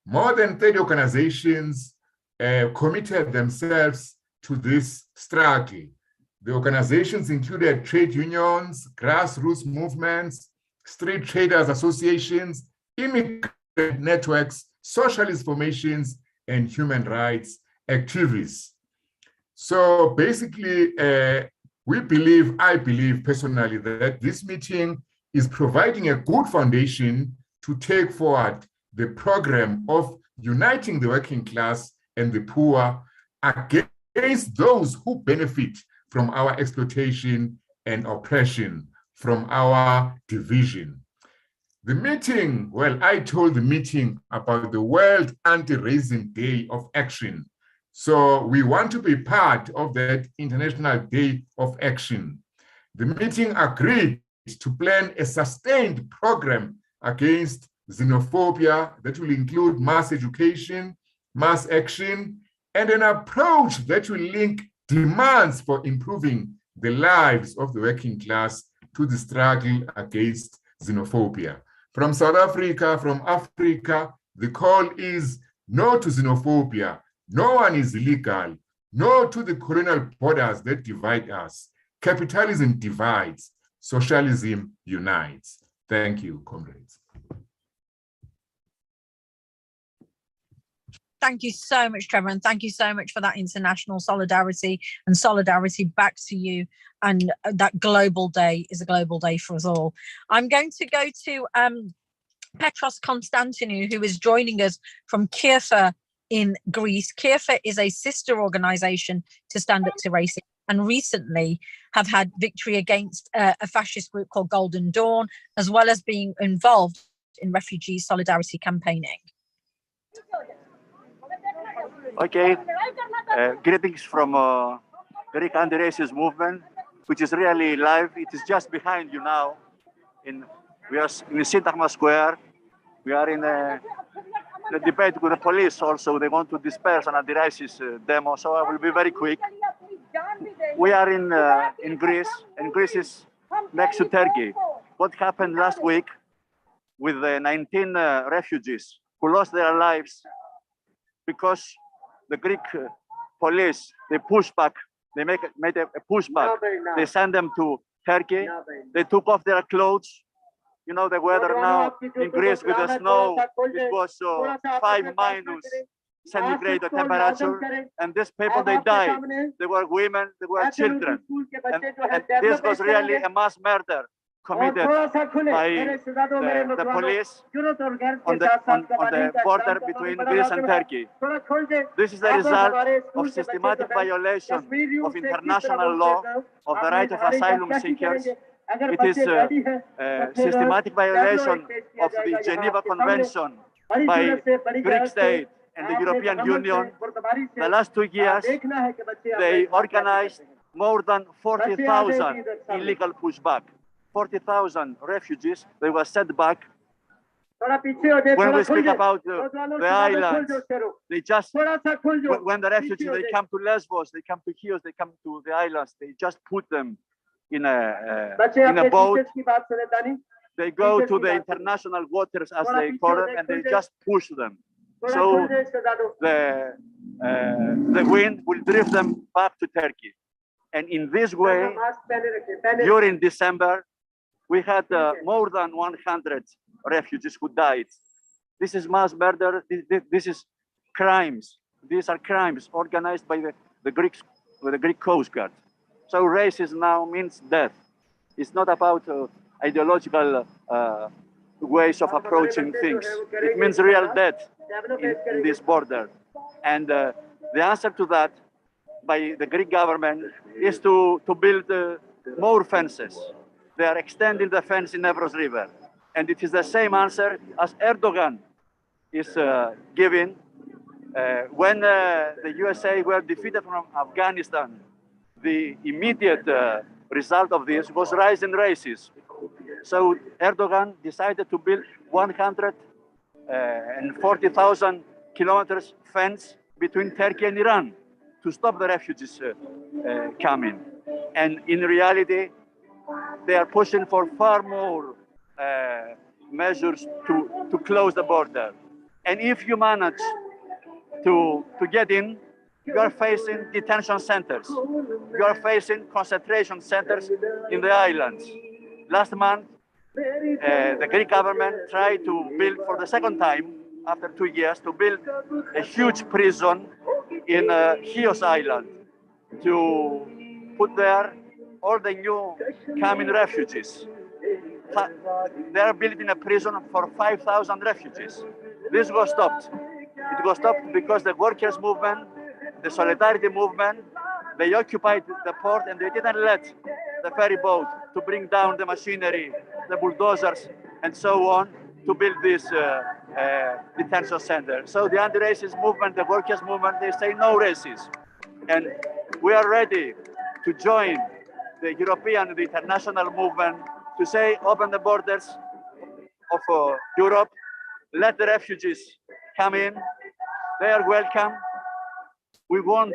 More than 30 organizations committed themselves to this struggle. The organizations included trade unions, grassroots movements, street traders associations, immigrant networks, socialist formations, and human rights activists. So basically, I believe personally that this meeting is providing a good foundation to take forward the program of uniting the working class and the poor against those who benefit from our exploitation and oppression, from our division. The meeting, I told the meeting about the World Anti-Racism Day of Action. So we want to be part of that International Day of Action. The meeting agreed to plan a sustained program against xenophobia that will include mass education, mass action, and an approach that will link demands for improving the lives of the working class to the struggle against xenophobia. From South Africa, from Africa, the call is no to xenophobia. No one is illegal. No to the colonial borders that divide us. Capitalism divides, socialism unites. Thank you, comrades. Thank you so much, Trevor, and thank you so much for that international solidarity and solidarity back to you. And that global day is a global day for us all. I'm going to go to Petros Konstantinou, who is joining us from Kirfa in Greece. Kirfa is a sister organisation to Stand Up to Racism, and recently have had victory against a fascist group called Golden Dawn, as well as being involved in refugee solidarity campaigning. Okay, greetings from Greek anti-racist movement, which is really live. It is just behind you now. We are in the Syntagma Square. We are in a debate with the police also. They want to disperse an anti-racist demo, so I will be very quick. We are in Greece, and Greece is next to Turkey. What happened last week with the 19 refugees who lost their lives because the Greek police, they push back, they made a pushback. They sent them to Turkey. They took off their clothes. You know the weather now in Greece with the snow, it was 5 minus centigrade temperature, and these people, they died. They were women, they were children. And this was really a mass murder committed by the police on the border between Greece and Turkey. This is the result of systematic violation of international law, of the right of asylum seekers. It is a systematic violation of the Geneva Convention by Greek state and the European Union. The last 2 years, they organized more than 40,000 illegal pushback. 40,000 refugees, they were sent back. When we speak about the islands, they just, when the refugees, they come to Lesbos, they come to Chios, they come to the islands, they just put them in a boat. They go to the international waters, as they call them, and they just push them. So the wind will drift them back to Turkey. And in this way, during December, we had more than 100 refugees who died. This is mass murder. This is crimes. These are crimes organized by the Greek Coast Guard. So racism now means death. It's not about ideological ways of approaching things. It means real death in this border. And the answer to that by the Greek government is to build more fences. They are extending the fence in Evros River. And it is the same answer as Erdogan is giving. When the USA were defeated from Afghanistan, the immediate result of this was rise in racism. So Erdogan decided to build 140,000 kilometers fence between Turkey and Iran to stop the refugees coming. And in reality, they are pushing for far more measures to close the border. And if you manage to get in, you are facing detention centers. You are facing concentration centers in the islands. Last month, the Greek government tried to build for the second time, after 2 years, to build a huge prison in Chios Island to put there all the new coming refugees. They are building a prison for 5,000 refugees. This was stopped. It was stopped because the workers' movement, the solidarity movement, they occupied the port and they didn't let the ferry boat to bring down the machinery, the bulldozers, and so on, to build this detention center. So the anti-racist movement, the workers' movement, they say no racism. And we are ready to join the European, the international movement to say open the borders of Europe, let the refugees come in, they are welcome. We want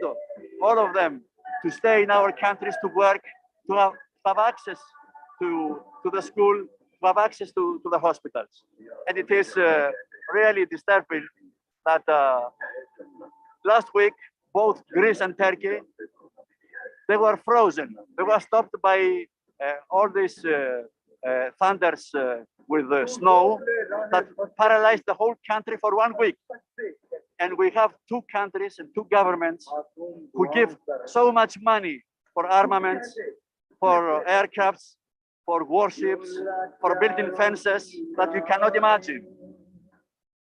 all of them to stay in our countries, to work, to have access to the school, to have access to the hospitals. And it is really disturbing that last week, both Greece and Turkey they were frozen. They were stopped by all these thunders with snow that paralyzed the whole country for 1 week. And we have 2 countries and 2 governments who give so much money for armaments, for aircrafts, for warships, for building fences that you cannot imagine.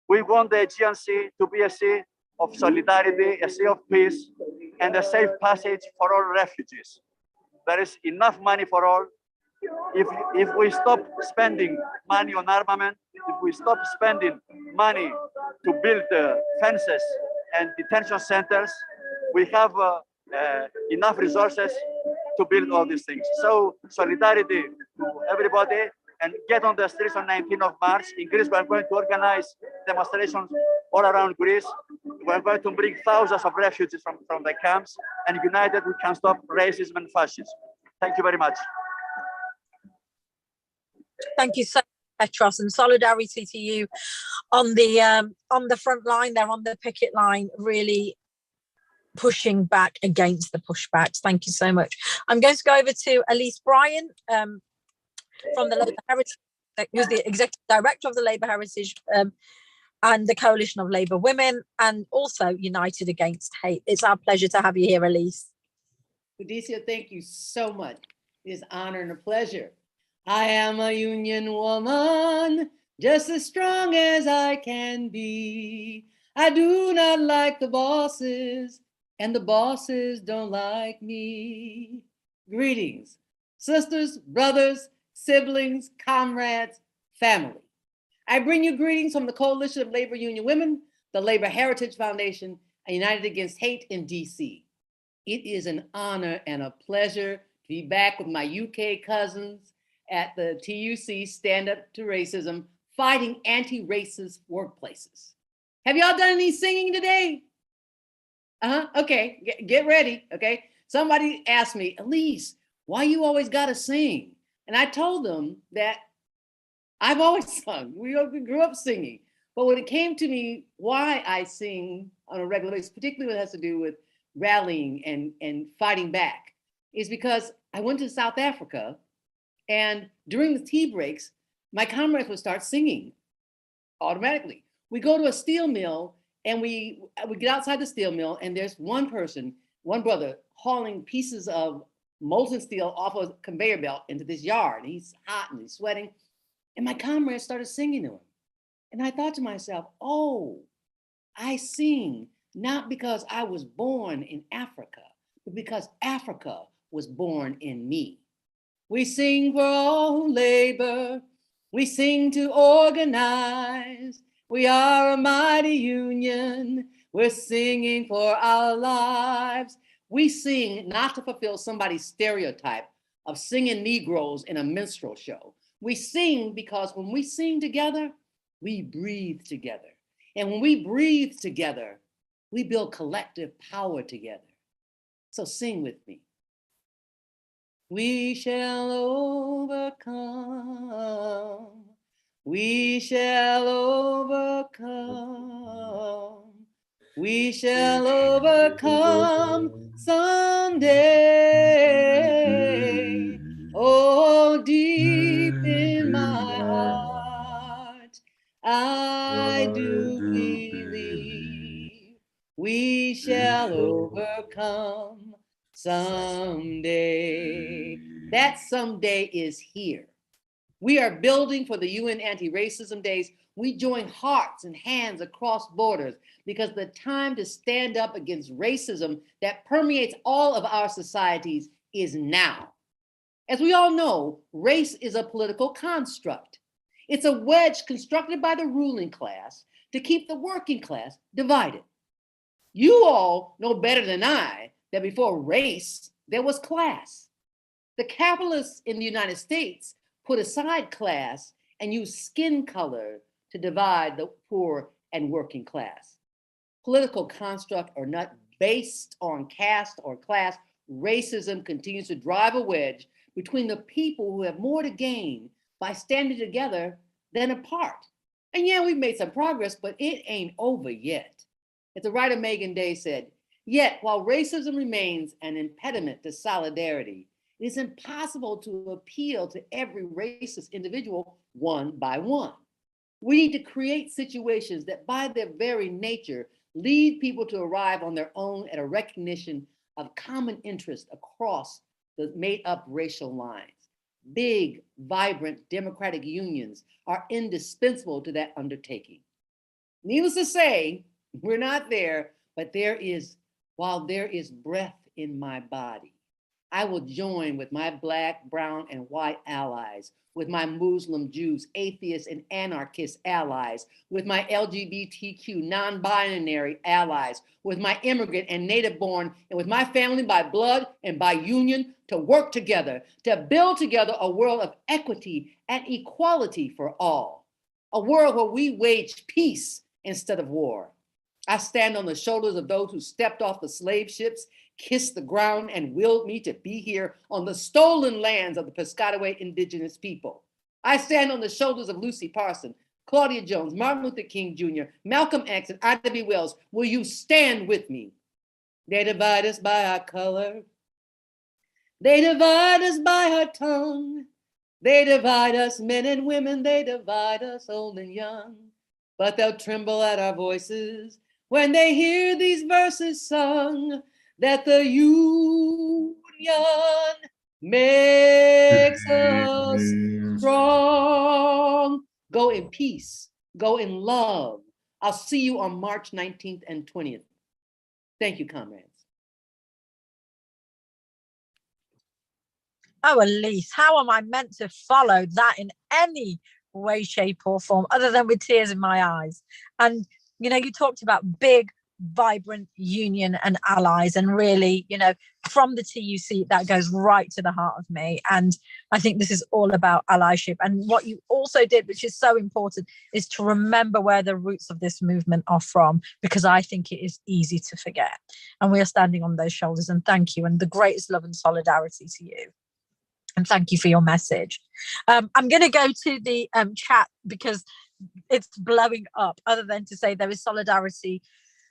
We want the Aegean Sea to be a sea of solidarity, a sea of peace, and a safe passage for all refugees. There is enough money for all. If we stop spending money on armament, if we stop spending money to build fences and detention centers, we have enough resources to build all these things. So solidarity to everybody, and get on the streets on 19th of March. In Greece, we are going to organize demonstrations all around Greece. We are going to bring thousands of refugees from the camps, and united we can stop racism and fascism. Thank you very much. Thank you so much, Petros, and solidarity to you on the front line there, on the picket line, really pushing back against the pushbacks. Thank you so much. I'm going to go over to Elise Bryant from the Labour Heritage, who's the Executive Director of the Labour Heritage and the Coalition of Labour Women, and also United Against Hate. It's our pleasure to have you here, Elise. Kudsia, thank you so much. It is an honor and a pleasure. I am a union woman, just as strong as I can be. I do not like the bosses, and the bosses don't like me. Greetings, sisters, brothers, siblings, comrades, family. I bring you greetings from the Coalition of Labor Union Women, the Labor Heritage Foundation, and United Against Hate in DC. It is an honor and a pleasure to be back with my UK cousins at the TUC Stand Up to Racism, fighting anti-racist workplaces. Have y'all done any singing today? Okay, get ready, okay? Somebody asked me, Elise, why you always gotta sing? And I told them that I've always sung. We grew up singing. But when it came to me, why I sing on a regular basis, particularly what has to do with rallying and fighting back, is because I went to South Africa, and during the tea breaks, my comrades would start singing automatically. We go to a steel mill, and we get outside the steel mill, and there's one brother hauling pieces of molten steel off a conveyor belt into this yard. He's hot and he's sweating. And my comrades started singing to him. And I thought to myself, oh, I sing not because I was born in Africa, but because Africa was born in me. We sing for all who labor. We sing to organize. We are a mighty union. We're singing for our lives. We sing not to fulfill somebody's stereotype of singing Negroes in a minstrel show. We sing because when we sing together, we breathe together. And when we breathe together, we build collective power together. So sing with me. We shall overcome. We shall overcome. We shall overcome someday. Oh, deep in my heart, I do believe we shall overcome someday. That someday is here. We are building for the UN Anti-Racism Days. We join hearts and hands across borders because the time to stand up against racism that permeates all of our societies is now. As we all know, race is a political construct. It's a wedge constructed by the ruling class to keep the working class divided. You all know better than I that before race, there was class. The capitalists in the United States put aside class and used skin color to divide the poor and working class. Political construct or not based on caste or class, racism continues to drive a wedge between the people who have more to gain by standing together than apart. And yeah, we've made some progress, but it ain't over yet. As the writer Megan Day said, Yet, while racism remains an impediment to solidarity, it is impossible to appeal to every racist individual one by one. We need to create situations that by their very nature lead people to arrive on their own at a recognition of common interest across the made-up racial lines. Big, vibrant democratic unions are indispensable to that undertaking. Needless to say, we're not there, but while there is breath in my body, I will join with my Black, brown, and white allies, with my Muslim, Jews, atheists, and anarchist allies, with my LGBTQ non-binary allies, with my immigrant and native-born, and with my family by blood and by union to work together, to build together a world of equity and equality for all, a world where we wage peace instead of war. I stand on the shoulders of those who stepped off the slave ships, kissed the ground, and willed me to be here on the stolen lands of the Piscataway indigenous people. I stand on the shoulders of Lucy Parson, Claudia Jones, Martin Luther King Jr., Malcolm X, and Ida B. Wells. Will you stand with me? They divide us by our color. They divide us by our tongue. They divide us, men and women. They divide us, old and young. But they'll tremble at our voices when they hear these verses sung, that the union makes us strong. Go in peace, go in love. I'll see you on March 19th and 20th. Thank you, comrades. Oh, Elise, how am I meant to follow that in any way, shape, or form other than with tears in my eyes? And you know, you talked about big, vibrant union and allies, and really, you know, from the TUC, that goes right to the heart of me. And I think this is all about allyship. And what you also did, which is so important, is to remember where the roots of this movement are from, because I think it is easy to forget. And we are standing on those shoulders. And thank you. And the greatest love and solidarity to you. And thank you for your message. I'm going to go to the chat because it's blowing up, other than to say there is solidarity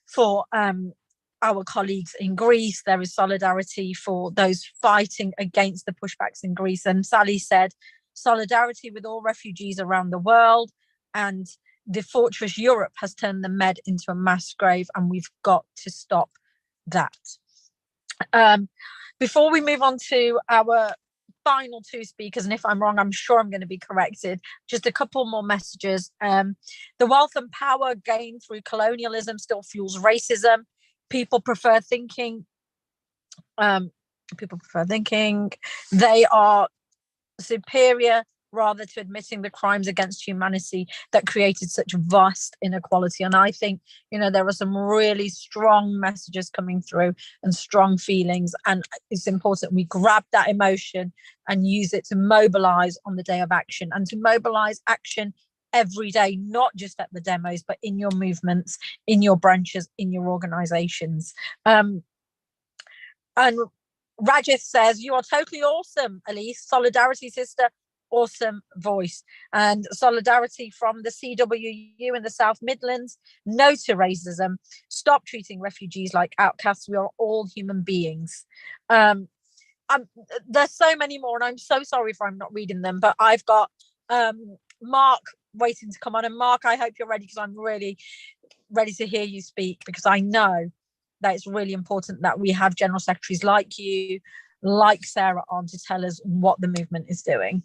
for our colleagues in Greece. There is solidarity for those fighting against the pushbacks in Greece. And Sally said, solidarity with all refugees around the world. And the fortress Europe has turned the Med into a mass grave, and we've got to stop that. Before we move on to our final two speakers, and if I'm wrong, I'm sure I'm going to be corrected, just a couple more messages. The wealth and power gained through colonialism still fuels racism. People prefer thinking they are superior rather to admitting the crimes against humanity that created such vast inequality. And I think, you know, there are some really strong messages coming through and strong feelings. And it's important we grab that emotion and use it to mobilize on the day of action, and to mobilize action every day, not just at the demos, but in your movements, in your branches, in your organizations. And Rajith says, you are totally awesome, Elise. Solidarity, sister. Awesome voice. And solidarity from the CWU in the South Midlands. No to racism. Stop treating refugees like outcasts. We are all human beings. There's so many more, and I'm so sorry if I'm not reading them, but I've got Mark waiting to come on. And Mark, I hope you're ready, because I'm really ready to hear you speak, because I know that it's really important that we have general secretaries like you, like Sarah, on to tell us what the movement is doing.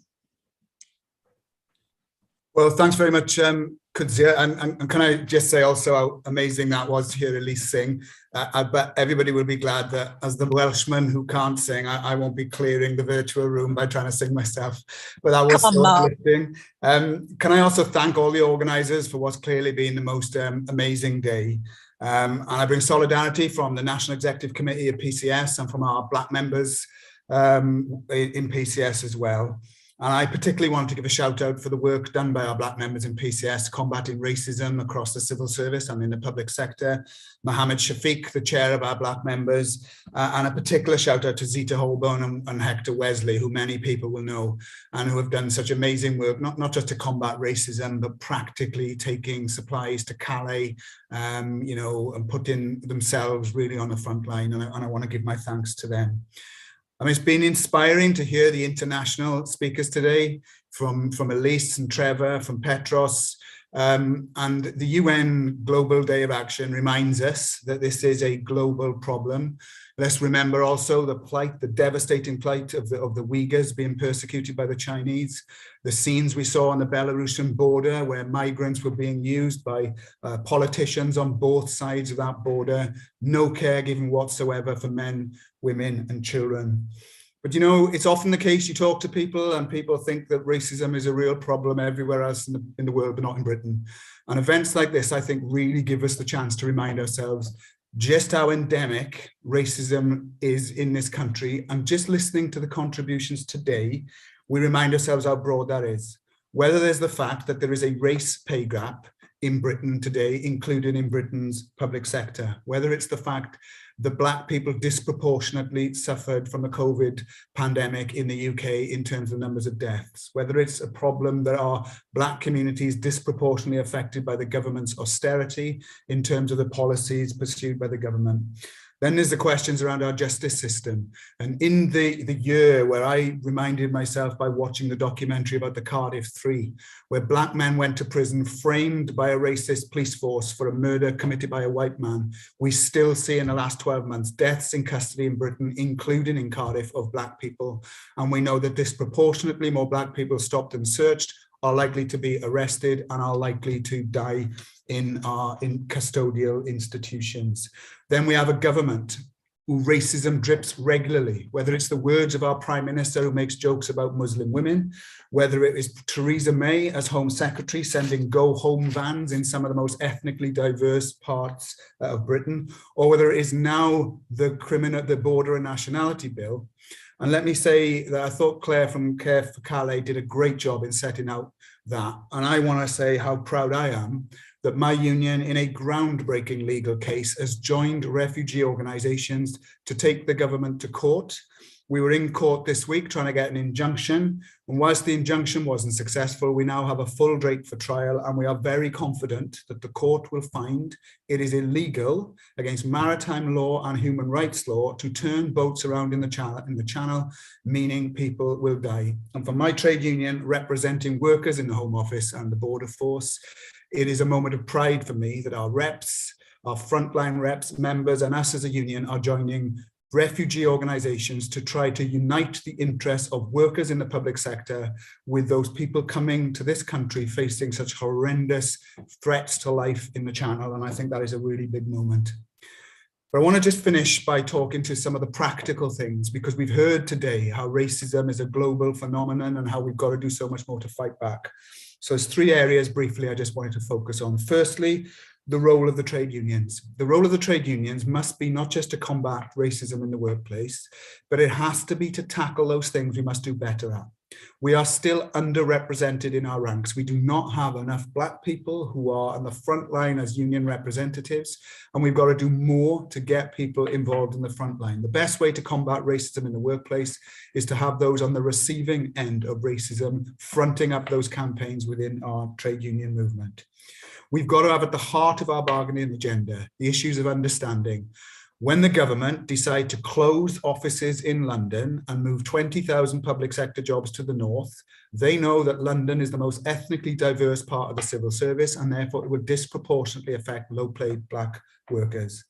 Well, thanks very much, Kudsia. And can I just say also how amazing that was to hear Elise sing. I bet everybody will be glad that, as the Welshman who can't sing, I won't be clearing the virtual room by trying to sing myself. But that was so uplifting. Can I also thank all the organisers for what's clearly been the most amazing day. And I bring solidarity from the National Executive Committee of PCS and from our Black members in PCS as well. And I particularly want to give a shout out for the work done by our Black members in PCS combating racism across the civil service and in the public sector. Mohammed Shafiq, the chair of our Black members, and a particular shout out to Zita Holborn and Hector Wesley, who many people will know, and who have done such amazing work, not just to combat racism, but practically taking supplies to Calais, you know, and putting themselves really on the front line. And I want to give my thanks to them. I mean, it's been inspiring to hear the international speakers today from Elise and Trevor, from Petros, and the UN Global Day of Action reminds us that this is a global problem. Let's remember also the plight, the devastating plight of the Uyghurs being persecuted by the Chinese, the scenes we saw on the Belarusian border where migrants were being used by politicians on both sides of that border, no care given whatsoever for men, women and children. But you know, it's often the case you talk to people and people think that racism is a real problem everywhere else in the world, but not in Britain. And events like this, I think, really give us the chance to remind ourselves just how endemic racism is in this country. And just listening to the contributions today, we remind ourselves how broad that is. Whether there's the fact that there is a race pay gap in Britain today, including in Britain's public sector, whether it's the fact that Black people disproportionately suffered from the COVID pandemic in the UK in terms of numbers of deaths, whether it's a problem that our Black communities disproportionately affected by the government's austerity in terms of the policies pursued by the government. Then there's the questions around our justice system. And in the year where I reminded myself by watching the documentary about the Cardiff Three, where Black men went to prison framed by a racist police force for a murder committed by a white man, we still see in the last 12 months deaths in custody in Britain, including in Cardiff, of Black people. And we know that disproportionately more Black people stopped and searched are likely to be arrested and are likely to die in custodial institutions. Then we have a government who racism drips regularly, whether it's the words of our Prime Minister who makes jokes about Muslim women, whether it is Theresa May as Home Secretary sending go-home vans in some of the most ethnically diverse parts of Britain, or whether it is now the Border and Nationality Bill. And let me say that I thought Clare from Care for Calais did a great job in setting out that. And I want to say how proud I am that my union, in a groundbreaking legal case, has joined refugee organisations to take the government to court. We were in court this week trying to get an injunction, and whilst the injunction wasn't successful, we now have a full date for trial, and we are very confident that the court will find it is illegal against maritime law and human rights law to turn boats around in the channel, meaning people will die. And for my trade union representing workers in the Home Office and the Border Force, it is a moment of pride for me that our reps, our frontline reps, members, and us as a union are joining refugee organisations to try to unite the interests of workers in the public sector with those people coming to this country facing such horrendous threats to life in the Channel. And I think that is a really big moment. But I want to just finish by talking to some of the practical things, because we've heard today how racism is a global phenomenon and how we've got to do so much more to fight back. So there's three areas briefly I just wanted to focus on. Firstly, the role of the trade unions. The role of the trade unions must be not just to combat racism in the workplace, but it has to be to tackle those things we must do better at. We are still underrepresented in our ranks. We do not have enough Black people who are on the front line as union representatives, and we've got to do more to get people involved in the front line. The best way to combat racism in the workplace is to have those on the receiving end of racism fronting up those campaigns within our trade union movement. We've got to have at the heart of our bargaining agenda the issues of understanding. When the government decide to close offices in London and move 20,000 public sector jobs to the north, they know that London is the most ethnically diverse part of the civil service, and therefore it would disproportionately affect low-paid Black workers.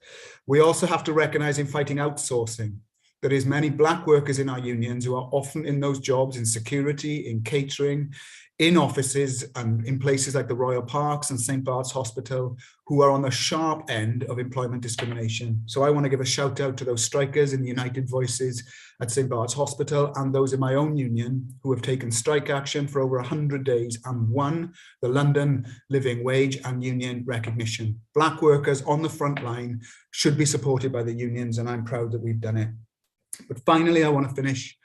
We also have to recognise in fighting outsourcing, there is many Black workers in our unions who are often in those jobs in security, in catering, in offices and in places like the Royal Parks and St. Bart's Hospital, who are on the sharp end of employment discrimination. So I want to give a shout out to those strikers in the United Voices at St. Bart's Hospital and those in my own union who have taken strike action for over 100 days and won the London living wage and union recognition. Black workers on the front line should be supported by the unions, and I'm proud that we've done it. But finally, I want to finish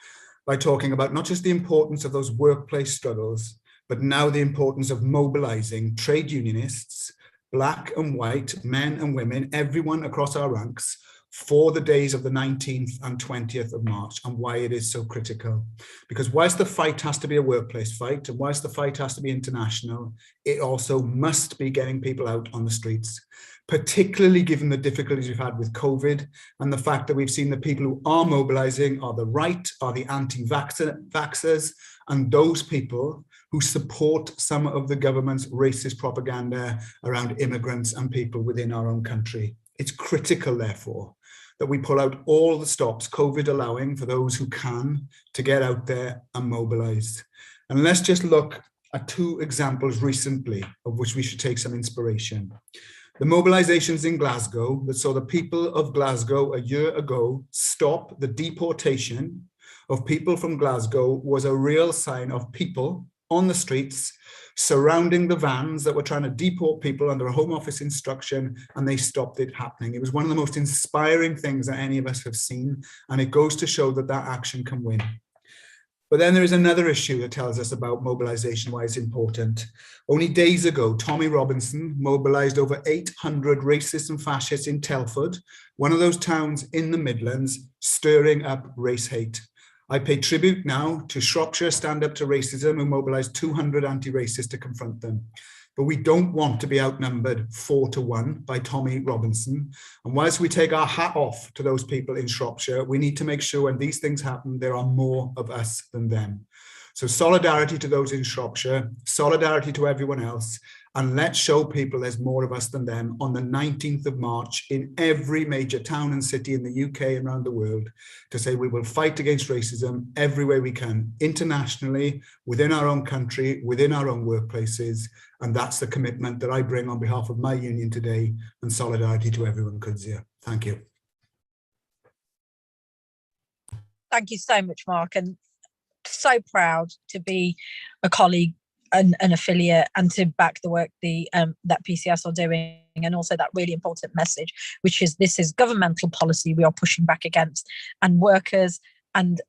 by talking about not just the importance of those workplace struggles, but now the importance of mobilizing trade unionists, black and white, men and women, everyone across our ranks, for the days of the 19th and 20th of March, and why it is so critical. Because whilst the fight has to be a workplace fight, and whilst the fight has to be international, it also must be getting people out on the streets, particularly given the difficulties we've had with COVID and the fact that we've seen the people who are mobilizing are the right, are the anti-vaxxers, and those people who support some of the government's racist propaganda around immigrants and people within our own country. It's critical, therefore, that we pull out all the stops, COVID allowing, for those who can, to get out there and mobilize. And let's just look at two examples recently of which we should take some inspiration. The mobilizations in Glasgow that saw the people of Glasgow a year ago stop the deportation of people from Glasgow was a real sign of people on the streets surrounding the vans that were trying to deport people under a Home Office instruction, and they stopped it happening. It was one of the most inspiring things that any of us have seen, and it goes to show that that action can win. But then there is another issue that tells us about mobilization, why it's important. Only days ago, Tommy Robinson mobilized over 800 racists and fascists in Telford, one of those towns in the Midlands, stirring up race hate. I pay tribute now to Shropshire Stand Up to Racism, who mobilised 200 anti-racists to confront them. But we don't want to be outnumbered 4-1 by Tommy Robinson. And whilst we take our hat off to those people in Shropshire, we need to make sure when these things happen, there are more of us than them. So solidarity to those in Shropshire, solidarity to everyone else, and let's show people there's more of us than them on the 19th of March in every major town and city in the UK and around the world to say we will fight against racism every way we can, internationally, within our own country, within our own workplaces. And that's the commitment that I bring on behalf of my union today, and solidarity to everyone, Kudsia. Thank you. Thank you so much, Mark, and so proud to be a colleague, an affiliate, and to back the work that PCS are doing, and also that really important message, which is this is governmental policy we are pushing back against, and workers and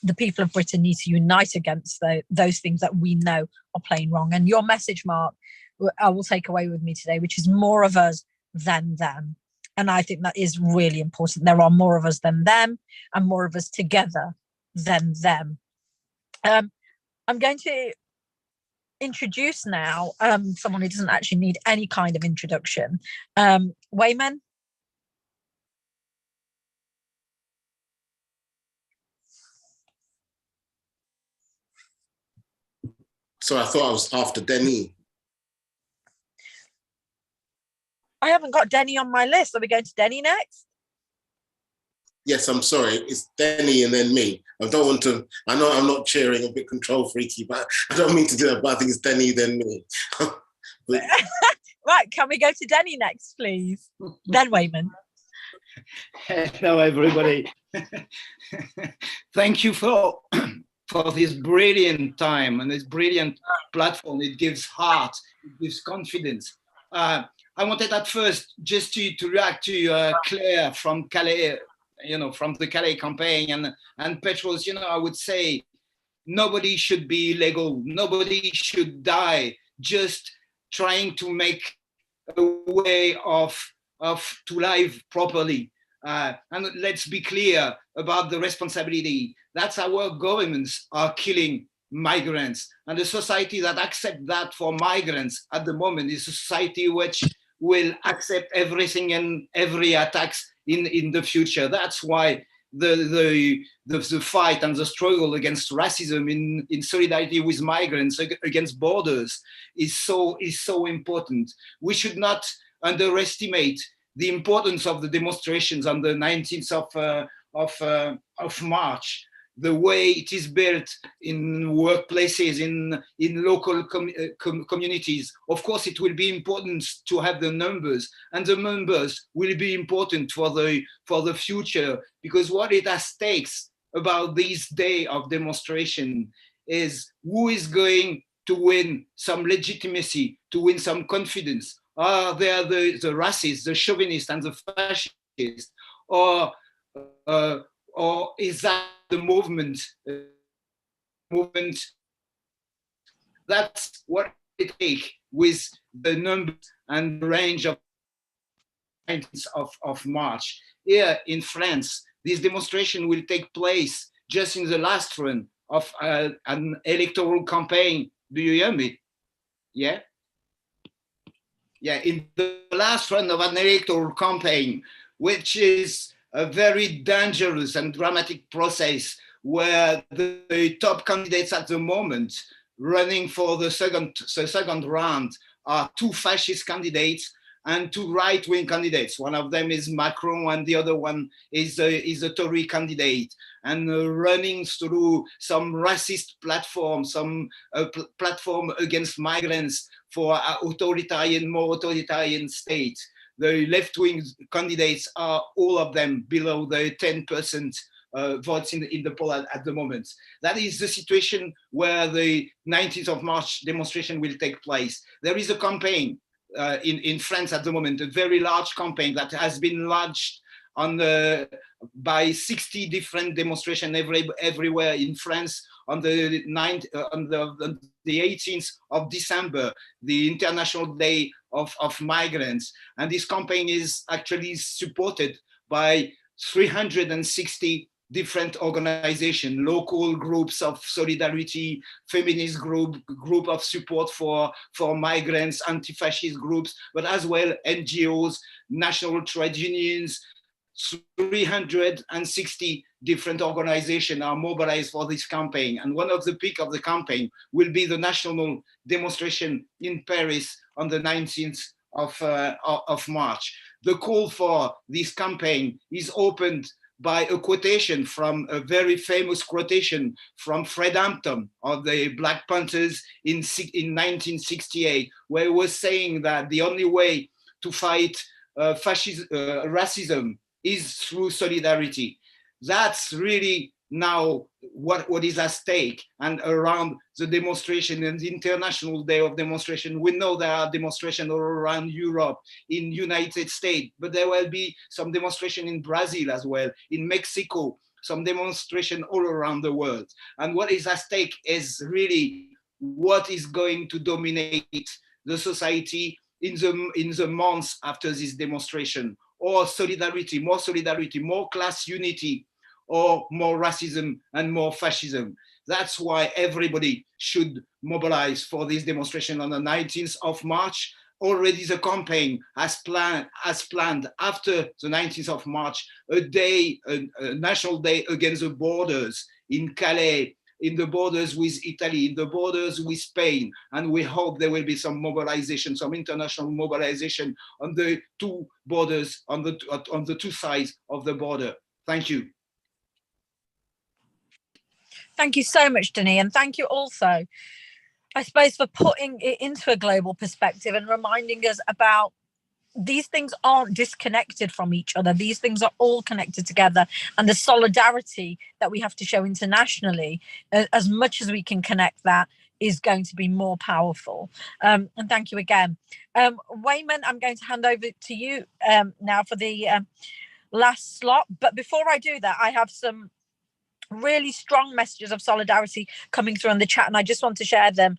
the people of Britain need to unite against those things that we know are plain wrong. And your message, Mark, I will take away with me today, which is more of us than them. And I think that is really important. There are more of us than them, and more of us together than them. I'm going to introduce now someone who doesn't actually need any kind of introduction. Weyman. So I thought I was after Denis. I haven't got Denis on my list. Are we going to Denis next? Yes, I'm sorry. It's Denis and then me. I don't want to, I know I'm not cheering, a bit control freaky, but I don't mean to do that, but I think it's Denis, then me. But... Right, can we go to Denis next, please? Then Weyman. Hello, everybody. Thank you for this brilliant time and this brilliant platform. It gives heart, it gives confidence. I wanted at first just to react to Clare from Calais, from the Calais campaign and Petrol's, I would say nobody should be illegal, nobody should die, just trying to make a way to live properly. And let's be clear about the responsibility. That's our governments are killing migrants, and the society that accepts that for migrants at the moment is a society which will accept everything and every attacks in the future. That's why the fight and the struggle against racism in solidarity with migrants against borders is so important. We should not underestimate the importance of the demonstrations on the 19th of March. The way it is built in workplaces, in local communities. Of course, it will be important to have the numbers, and the numbers will be important for the future, because what it has stakes about this day of demonstration is who is going to win some legitimacy, to win some confidence. Are there the racists, the chauvinists, and the fascists, or is that the movement. That's what it takes with the number and range of March. Here in France, this demonstration will take place just in the last run of an electoral campaign. Do you hear me? Yeah? Yeah, in the last run of an electoral campaign, which is a very dangerous and dramatic process where the top candidates at the moment running for the second round are two fascist candidates and two right-wing candidates. One of them is Macron and the other one is a Tory candidate, and running through some racist platform, some platform against migrants for more authoritarian states. The left-wing candidates are all of them below the 10% votes in the poll at the moment. That is the situation where the 19th of March demonstration will take place. There is a campaign in France at the moment, a very large campaign that has been launched by 60 different demonstrations everywhere in France on the 18th of December, the International Day of Migrants. And this campaign is actually supported by 360 different organizations, local groups of solidarity, feminist group of support for migrants, anti-fascist groups, but as well NGOs, national trade unions. 360 different organizations are mobilized for this campaign. And one of the peak of the campaign will be the national demonstration in Paris on the 19th of March. The call for this campaign is opened by a quotation from a very famous quotation from Fred Hampton of the Black Panthers in 1968, where he was saying that the only way to fight racism is through solidarity. That's really now what is at stake. And around the demonstration and the International Day of Demonstration, we know there are demonstrations all around Europe, in United States, but there will be some demonstration in Brazil as well, in Mexico, some demonstration all around the world. And what is at stake is really what is going to dominate the society in the months after this demonstration, or solidarity, more class unity, or more racism and more fascism. That's why everybody should mobilize for this demonstration on the 19th of March. Already the campaign has planned after the 19th of March, a national day against the borders in Calais, in the borders with Italy, in the borders with Spain. And we hope there will be some mobilization, some international mobilization on the two borders, on the two sides of the border. Thank you. Thank you so much, Denis, and thank you also, I suppose, for putting it into a global perspective and reminding us about these things aren't disconnected from each other. These things are all connected together, and the solidarity that we have to show internationally, as much as we can connect that, is going to be more powerful. And thank you again. Weyman, I'm going to hand over to you now for the last slot. But before I do that, I have some really strong messages of solidarity coming through on the chat, and I just want to share them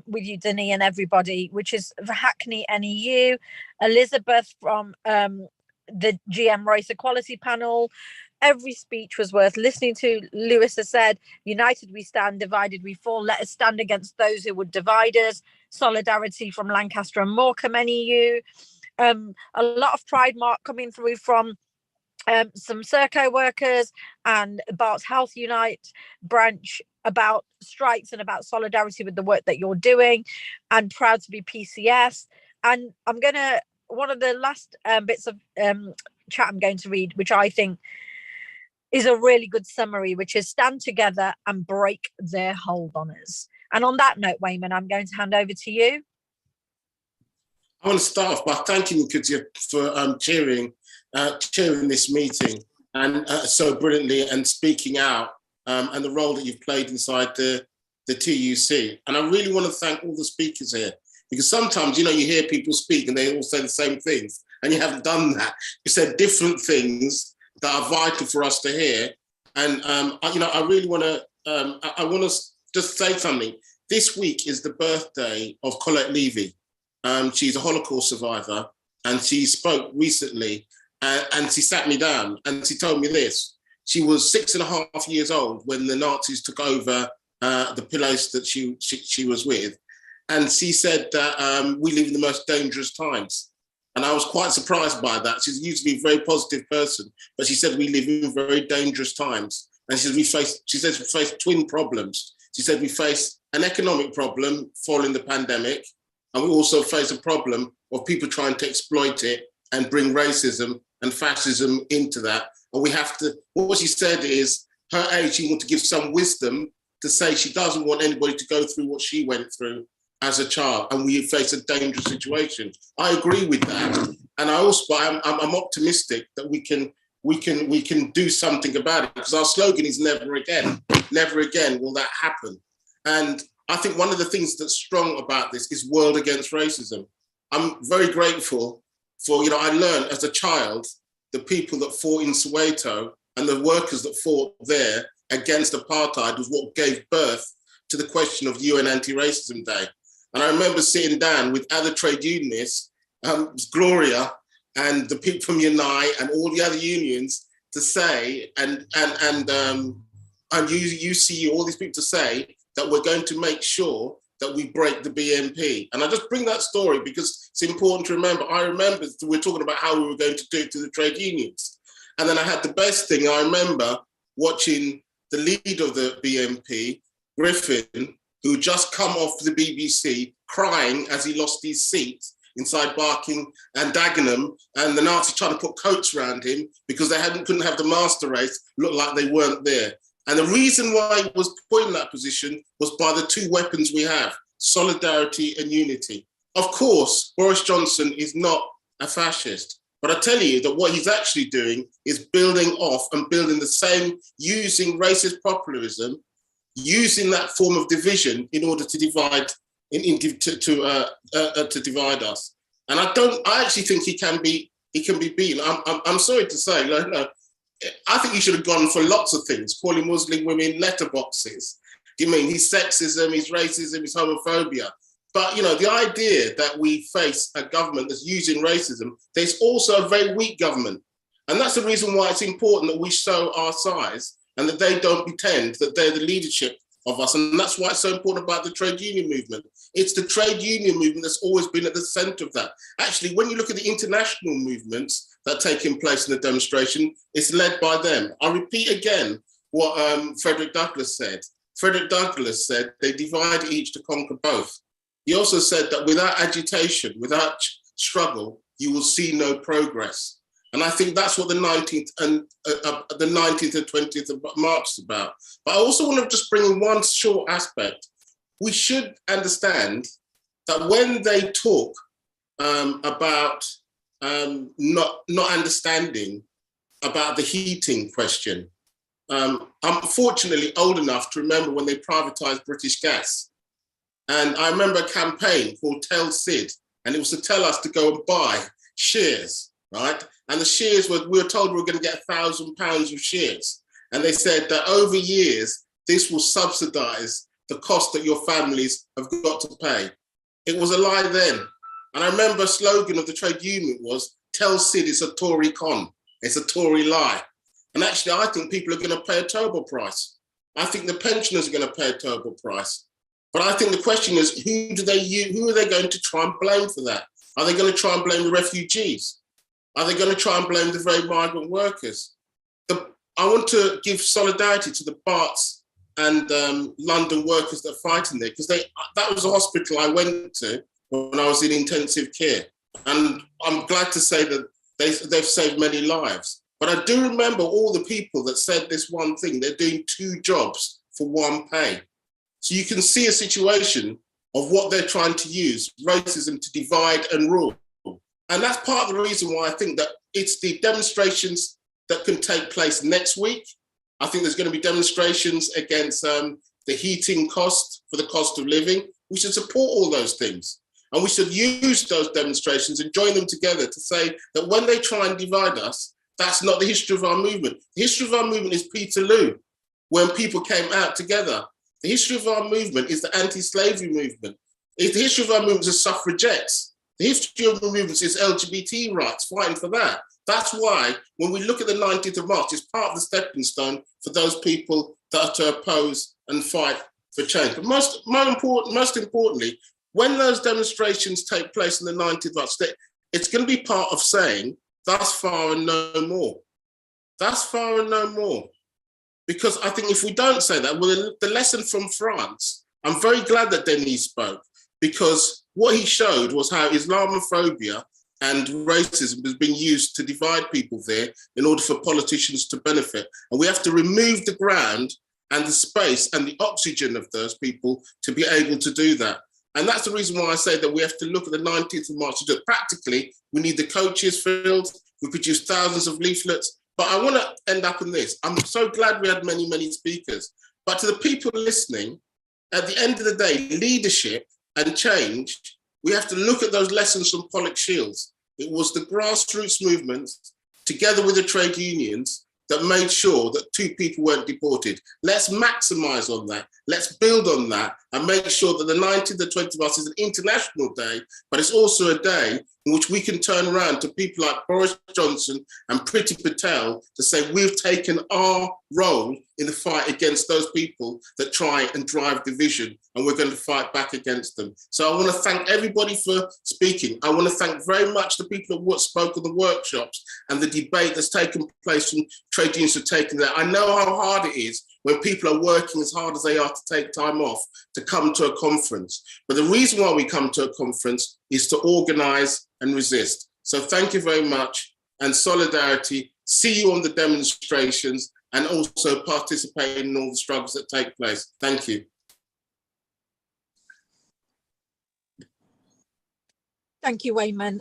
with you, Denis, and everybody, which is for Hackney NEU, Elizabeth from the GM Race Equality panel. Every speech was worth listening to. Lewis has said, united we stand, divided we fall. Let us stand against those who would divide us. Solidarity from Lancaster and Morecambe NEU. A lot of pride mark coming through from some Serco workers and Bart's Health Unite branch about strikes and about solidarity with the work that you're doing, and proud to be PCS. And one of the last bits of chat I'm going to read, which I think is a really good summary, which is stand together and break their hold on us. And on that note, Weyman, I'm going to hand over to you. I want to start off by thanking Kudsia for chairing this meeting and so brilliantly, and speaking out and the role that you've played inside the TUC. And I really want to thank all the speakers here, because sometimes, you hear people speak and they all say the same things, and you haven't done that. You said different things that are vital for us to hear, And I really want to. I want to just say something. This week is the birthday of Colette Levy. She's a Holocaust survivor, and she spoke recently, and she sat me down and she told me this. She was 6.5 years old when the Nazis took over the place that she was with, and she said that we live in the most dangerous times. And I was quite surprised by that. She's usually a very positive person, but she said we live in very dangerous times. And she says we face twin problems. She said we face an economic problem following the pandemic, and we also face a problem of people trying to exploit it and bring racism and fascism into that. And we have to, what she said is, her age, she wants to give some wisdom to say she doesn't want anybody to go through what she went through as a child, and we face a dangerous situation. I agree with that, and I'm optimistic that we can do something about it, because our slogan is never again will that happen. And I think one of the things that's strong about this is World Against Racism. I'm very grateful for, I learned as a child, the people that fought in Soweto and the workers that fought there against apartheid was what gave birth to the question of UN Anti-Racism Day. And I remember sitting down with other trade unionists, Gloria and the people from Unite and all the other unions to say, and UCU, all these people to say that we're going to make sure that we break the BNP. And I just bring that story because it's important to remember. I remember we're talking about how we were going to do it to the trade unions. And then I had the best thing. I remember watching the leader of the BNP, Griffin, who just come off the BBC crying as he lost his seat inside Barking and Dagenham, and the Nazis trying to put coats around him because they couldn't have the master race, looked like they weren't there. And the reason why he was put in that position was by the two weapons we have, solidarity and unity. Of course, Boris Johnson is not a fascist, but I tell you that what he's actually doing is building off and building the same, using racist populism, using that form of division in order to divide, to divide us. And I actually think he can be beaten. I'm sorry to say, I think he should have gone for lots of things, calling Muslim women letterboxes. You mean his sexism, his racism, his homophobia. But the idea that we face a government that's using racism, there's also a very weak government. And that's the reason why it's important that we show our size and that they don't pretend that they're the leadership of us. And that's why it's so important about the trade union movement. It's the trade union movement that's always been at the center of that. Actually, when you look at the international movements that are taking place in the demonstration, it's led by them. I repeat again what Frederick Douglass said. Frederick Douglass said, they divide each to conquer both. He also said that without agitation, without struggle, you will see no progress. And I think that's what the 19th and 20th of March is about. But I also want to just bring in one short aspect. We should understand that when they talk about not understanding about the heating question, I'm fortunately old enough to remember when they privatized British Gas. And I remember a campaign called Tell Sid, and it was to tell us to go and buy shares, right? And the shares we were told we were going to get £1,000 of shares. And they said that over years, this will subsidize the cost that your families have got to pay. It was a lie then. And I remember a slogan of the trade union was, tell Sid it's a Tory con, it's a Tory lie. And actually, I think people are going to pay a terrible price. I think the pensioners are going to pay a terrible price. But I think the question is, who are they going to try and blame for that? Are they going to try and blame the refugees? Are they going to try and blame the very migrant workers? I want to give solidarity to the Barts and London workers that are fighting there, because that was a hospital I went to when I was in intensive care. And I'm glad to say that they've saved many lives. But I do remember all the people that said this one thing, they're doing two jobs for one pay. So you can see a situation of what they're trying to use, racism to divide and rule. And that's part of the reason why I think that it's the demonstrations that can take place next week. I think there's going to be demonstrations against the heating cost for the cost of living. We should support all those things. And we should use those demonstrations and join them together to say that when they try and divide us, That's not the history of our movement. The history of our movement is Peterloo, when people came out together. The history of our movement is the anti-slavery movement. The history of our movement is suffragettes. The history of the movement is LGBT rights, fighting for that. That's why when we look at the 19th of March, it's part of the stepping stone for those people that are to oppose and fight for change. But most importantly, when those demonstrations take place on the 19th of March, it's going to be part of saying, thus far and no more. Thus far and no more. Because I think if we don't say that, well, the lesson from France, I'm very glad that Denis spoke, because what he showed was how Islamophobia and racism has been used to divide people there in order for politicians to benefit. And we have to remove the ground and the space and the oxygen of those people to be able to do that. And that's the reason why I say that we have to look at the 19th of March to do it. Practically, we need the coaches filled, we produce thousands of leaflets, but I want to end up in this. I'm so glad we had many, many speakers, but to the people listening, at the end of the day, leadership and change, we have to look at those lessons from Pollock Shields. It was the grassroots movements, together with the trade unions, that made sure that 2 people weren't deported. Let's maximize on that. Let's build on that and make sure that the 19th and 20th of March is an international day, but it's also a day in which we can turn around to people like Boris Johnson and Priti Patel to say, we've taken our role in the fight against those people that try and drive division, and we're going to fight back against them. So I want to thank everybody for speaking. I want to thank very much the people that spoke on the workshops and the debate that's taken place from trade unions have taken there. I know how hard it is when people are working as hard as they are to take time off to come to a conference. But the reason why we come to a conference is to organise and resist. So thank you very much, and solidarity. See you on the demonstrations and also participate in all the struggles that take place. Thank you. Thank you, Weyman.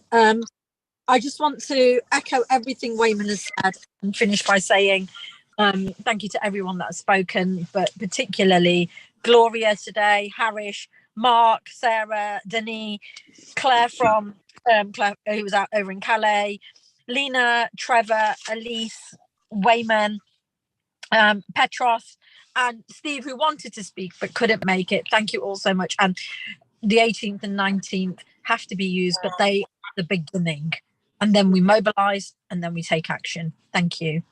I just want to echo everything Weyman has said and finish by saying thank you to everyone that has spoken, but particularly Gloria today, Harish, Mark, Sarah, Denis, Clare from Clare, who was out over in Calais, Lena, Trevor, Elise, Weyman, Petros, and Steve, who wanted to speak but couldn't make it. Thank you all so much. And the 18th and 19th have to be used, but they are the beginning. And then we mobilise and then we take action. Thank you.